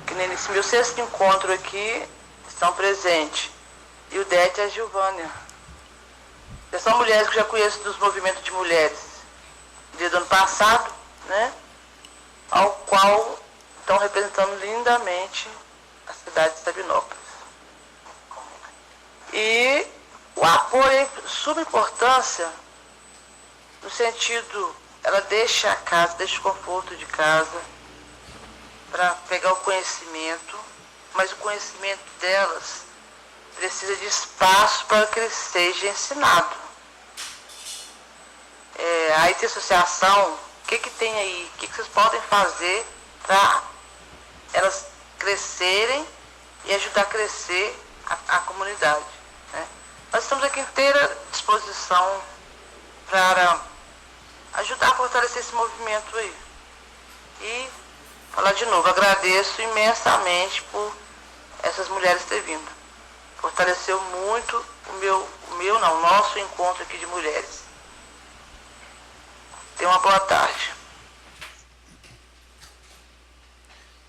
Que nesse meu 6º encontro aqui estão presentes. E o Dete e a Gilvânia. Essas são mulheres que eu já conheço dos movimentos de mulheres desde o ano passado, né? Ao qual estão representando lindamente a cidade de Sabinópolis. E o apoio é de suma importância, no sentido, ela deixa a casa, deixa o conforto de casa para pegar o conhecimento, mas o conhecimento delas precisa de espaço para que ele seja ensinado. A IT Associação, o que tem aí? O que vocês podem fazer para elas crescerem e ajudar a crescer a comunidade, né? Nós estamos aqui inteira disposição para ajudar a fortalecer esse movimento aí. E falar de novo, agradeço imensamente por essas mulheres terem vindo. Fortaleceu muito o nosso encontro aqui de mulheres. Tenha uma boa tarde.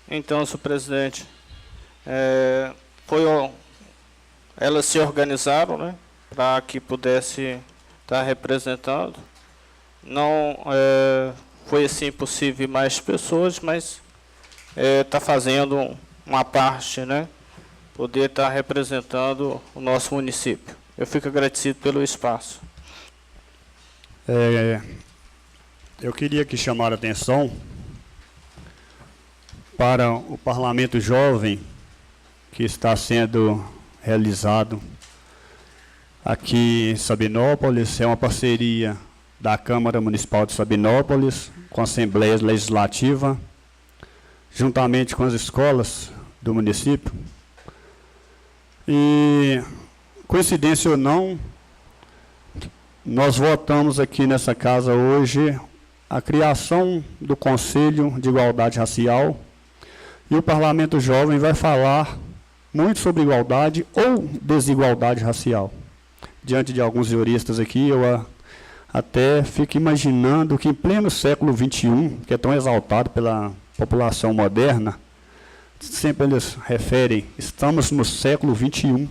Então, senhor presidente, elas se organizaram, né? para que pudesse estar representando. Não foi assim possível mais pessoas, mas está fazendo uma parte, né? Poder estar representando o nosso município. Eu fico agradecido pelo espaço. Eu queria aqui chamar a atenção para o Parlamento Jovem que está sendo realizado aqui em Sabinópolis. É uma parceria da Câmara Municipal de Sabinópolis com a Assembleia Legislativa, juntamente com as escolas do município. E, coincidência ou não, nós votamos aqui nessa casa hoje a criação do Conselho de Igualdade Racial, e o Parlamento Jovem vai falar muito sobre igualdade ou desigualdade racial. Diante de alguns juristas aqui, eu até fico imaginando que em pleno século XXI, que é tão exaltado pela população moderna, sempre eles referem, estamos no século XXI,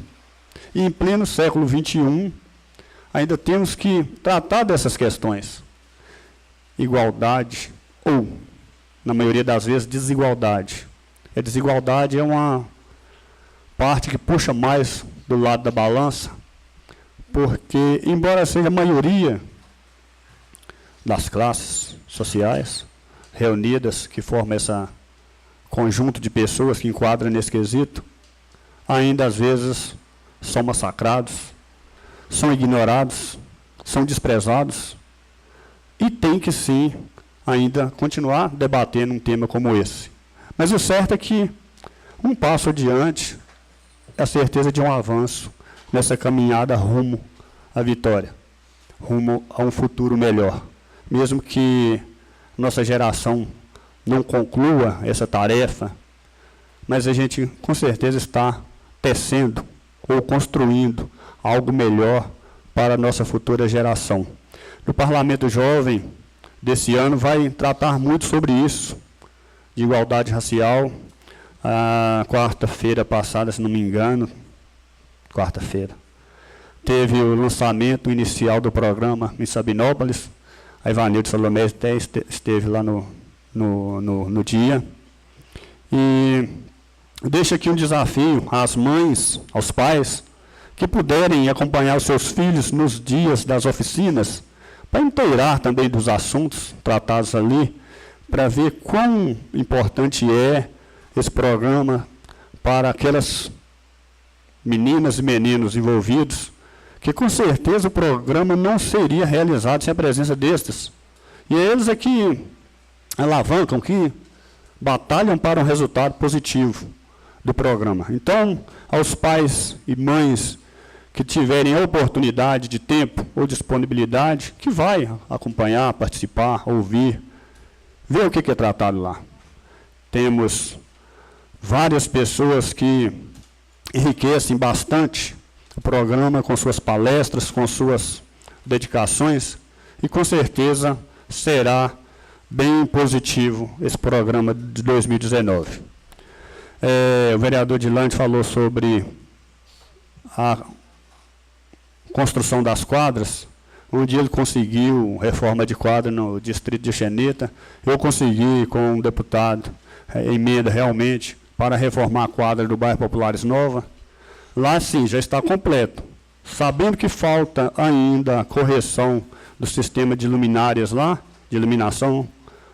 e em pleno século XXI, ainda temos que tratar dessas questões. Igualdade ou, na maioria das vezes, desigualdade. A desigualdade é uma parte que puxa mais do lado da balança, porque, embora seja a maioria das classes sociais reunidas que formam esse conjunto de pessoas que enquadram nesse quesito, ainda às vezes são massacrados, são ignorados, são desprezados, e tem que sim ainda continuar debatendo um tema como esse. Mas o certo é que um passo adiante é a certeza de um avanço nessa caminhada rumo à vitória, rumo a um futuro melhor. Mesmo que nossa geração não conclua essa tarefa, mas a gente com certeza está tecendo ou construindo algo melhor para a nossa futura geração. O Parlamento Jovem desse ano vai tratar muito sobre isso, de igualdade racial. A quarta-feira passada, se não me engano, quarta-feira, teve o lançamento inicial do programa em Sabinópolis. A Ivanildo Salomé até esteve lá no dia. E deixo aqui um desafio às mães, aos pais, que puderem acompanhar os seus filhos nos dias das oficinas, para inteirar também dos assuntos tratados ali, para ver quão importante é esse programa para aquelas meninas e meninos envolvidos, que com certeza o programa não seria realizado sem a presença destes. E é eles que alavancam, que batalham para um resultado positivo do programa. Então, aos pais e mães que tiverem a oportunidade de tempo ou disponibilidade, que vai acompanhar, participar, ouvir, ver o que é tratado lá. Temos várias pessoas que enriquecem bastante o programa com suas palestras, com suas dedicações, e com certeza será bem positivo esse programa de 2019. O vereador Dilante falou sobre a construção das quadras. Um dia ele conseguiu reforma de quadra no distrito de Xeneta. Eu consegui, com um deputado, emenda realmente para reformar a quadra do bairro Populares Nova. Lá sim, já está completo. Sabendo que falta ainda a correção do sistema de luminárias lá, de iluminação,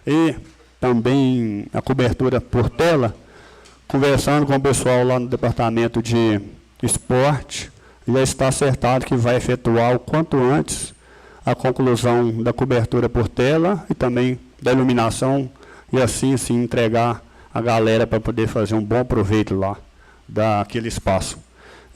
e também a cobertura por tela, conversando com o pessoal lá no departamento de esporte, já está acertado que vai efetuar o quanto antes a conclusão da cobertura por tela e também da iluminação, e assim entregar a galera para poder fazer um bom proveito lá daquele espaço.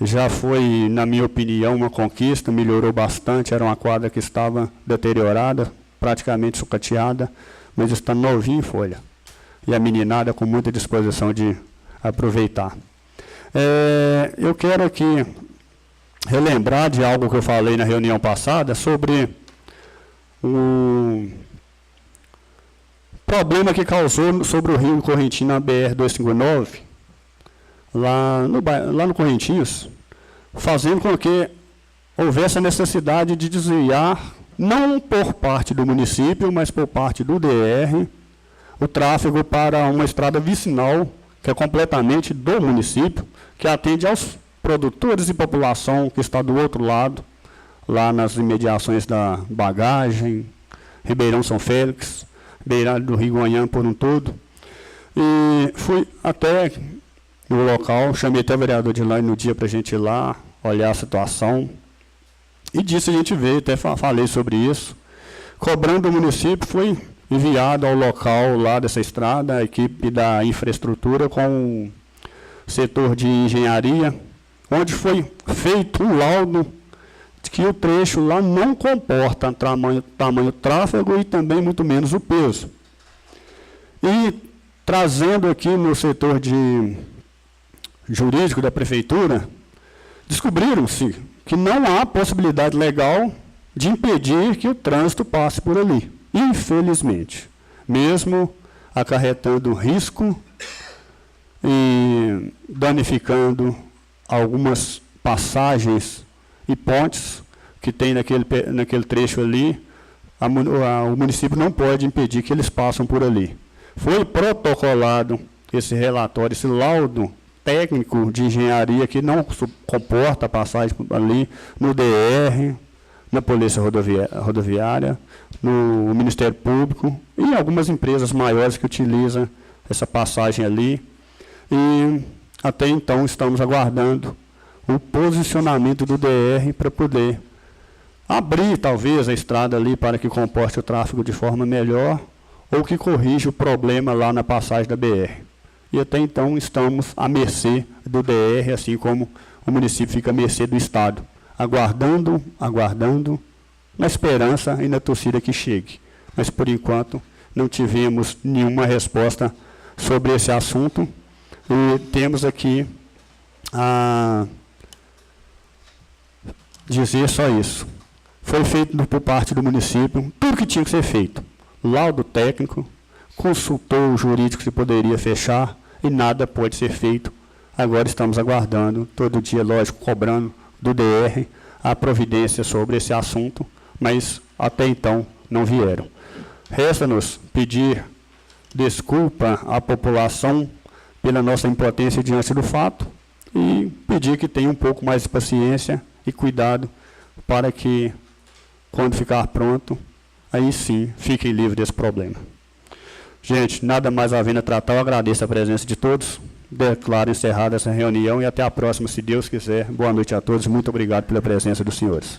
Já foi, na minha opinião, uma conquista, melhorou bastante. Era uma quadra que estava deteriorada, praticamente sucateada, mas está novinha em folha. E a meninada com muita disposição de aproveitar. Eu quero aqui relembrar de algo que eu falei na reunião passada sobre o problema que causou sobre o Rio Correntinho na BR-259, lá no Correntinhos, fazendo com que houvesse a necessidade de desviar, não por parte do município, mas por parte do DR, o tráfego para uma estrada vicinal, que é completamente do município, que atende aos produtores e população que está do outro lado, lá nas imediações da Bagagem, Ribeirão São Félix, beirada do Rio Goiânia por um todo. E fui até no local, chamei até o vereador de lá no dia para a gente ir lá, olhar a situação. E disse, a gente veio, até falei sobre isso. Cobrando o município, foi enviado ao local lá dessa estrada, a equipe da infraestrutura com o setor de engenharia, onde foi feito um laudo de que o trecho lá não comporta tamanho tráfego e também muito menos o peso. E trazendo aqui no setor de jurídico da prefeitura, descobriram-se que não há possibilidade legal de impedir que o trânsito passe por ali, infelizmente, mesmo acarretando risco e danificando algumas passagens e pontes que tem naquele trecho ali, o município não pode impedir que eles passem por ali. Foi protocolado esse relatório, esse laudo técnico de engenharia que não comporta a passagem ali no DR, na Polícia Rodoviária, no Ministério Público e algumas empresas maiores que utilizam essa passagem ali. E até então estamos aguardando o posicionamento do DR para poder abrir, talvez, a estrada ali para que comporte o tráfego de forma melhor ou que corrija o problema lá na passagem da BR. E até então estamos à mercê do DR, assim como o município fica à mercê do Estado, aguardando, na esperança e na torcida que chegue. Mas, por enquanto, não tivemos nenhuma resposta sobre esse assunto. E temos aqui a dizer só isso. Foi feito por parte do município tudo que tinha que ser feito. Laudo técnico, consultou o jurídico se poderia fechar e nada pode ser feito. Agora estamos aguardando, todo dia, lógico, cobrando do DR a providência sobre esse assunto, mas até então não vieram. Resta-nos pedir desculpa à população pela nossa impotência diante do fato e pedir que tenha um pouco mais de paciência e cuidado para que, quando ficar pronto, aí sim fiquem livres desse problema. Gente, nada mais havendo a tratar, eu agradeço a presença de todos, declaro encerrada essa reunião e até a próxima, se Deus quiser. Boa noite a todos, muito obrigado pela presença dos senhores.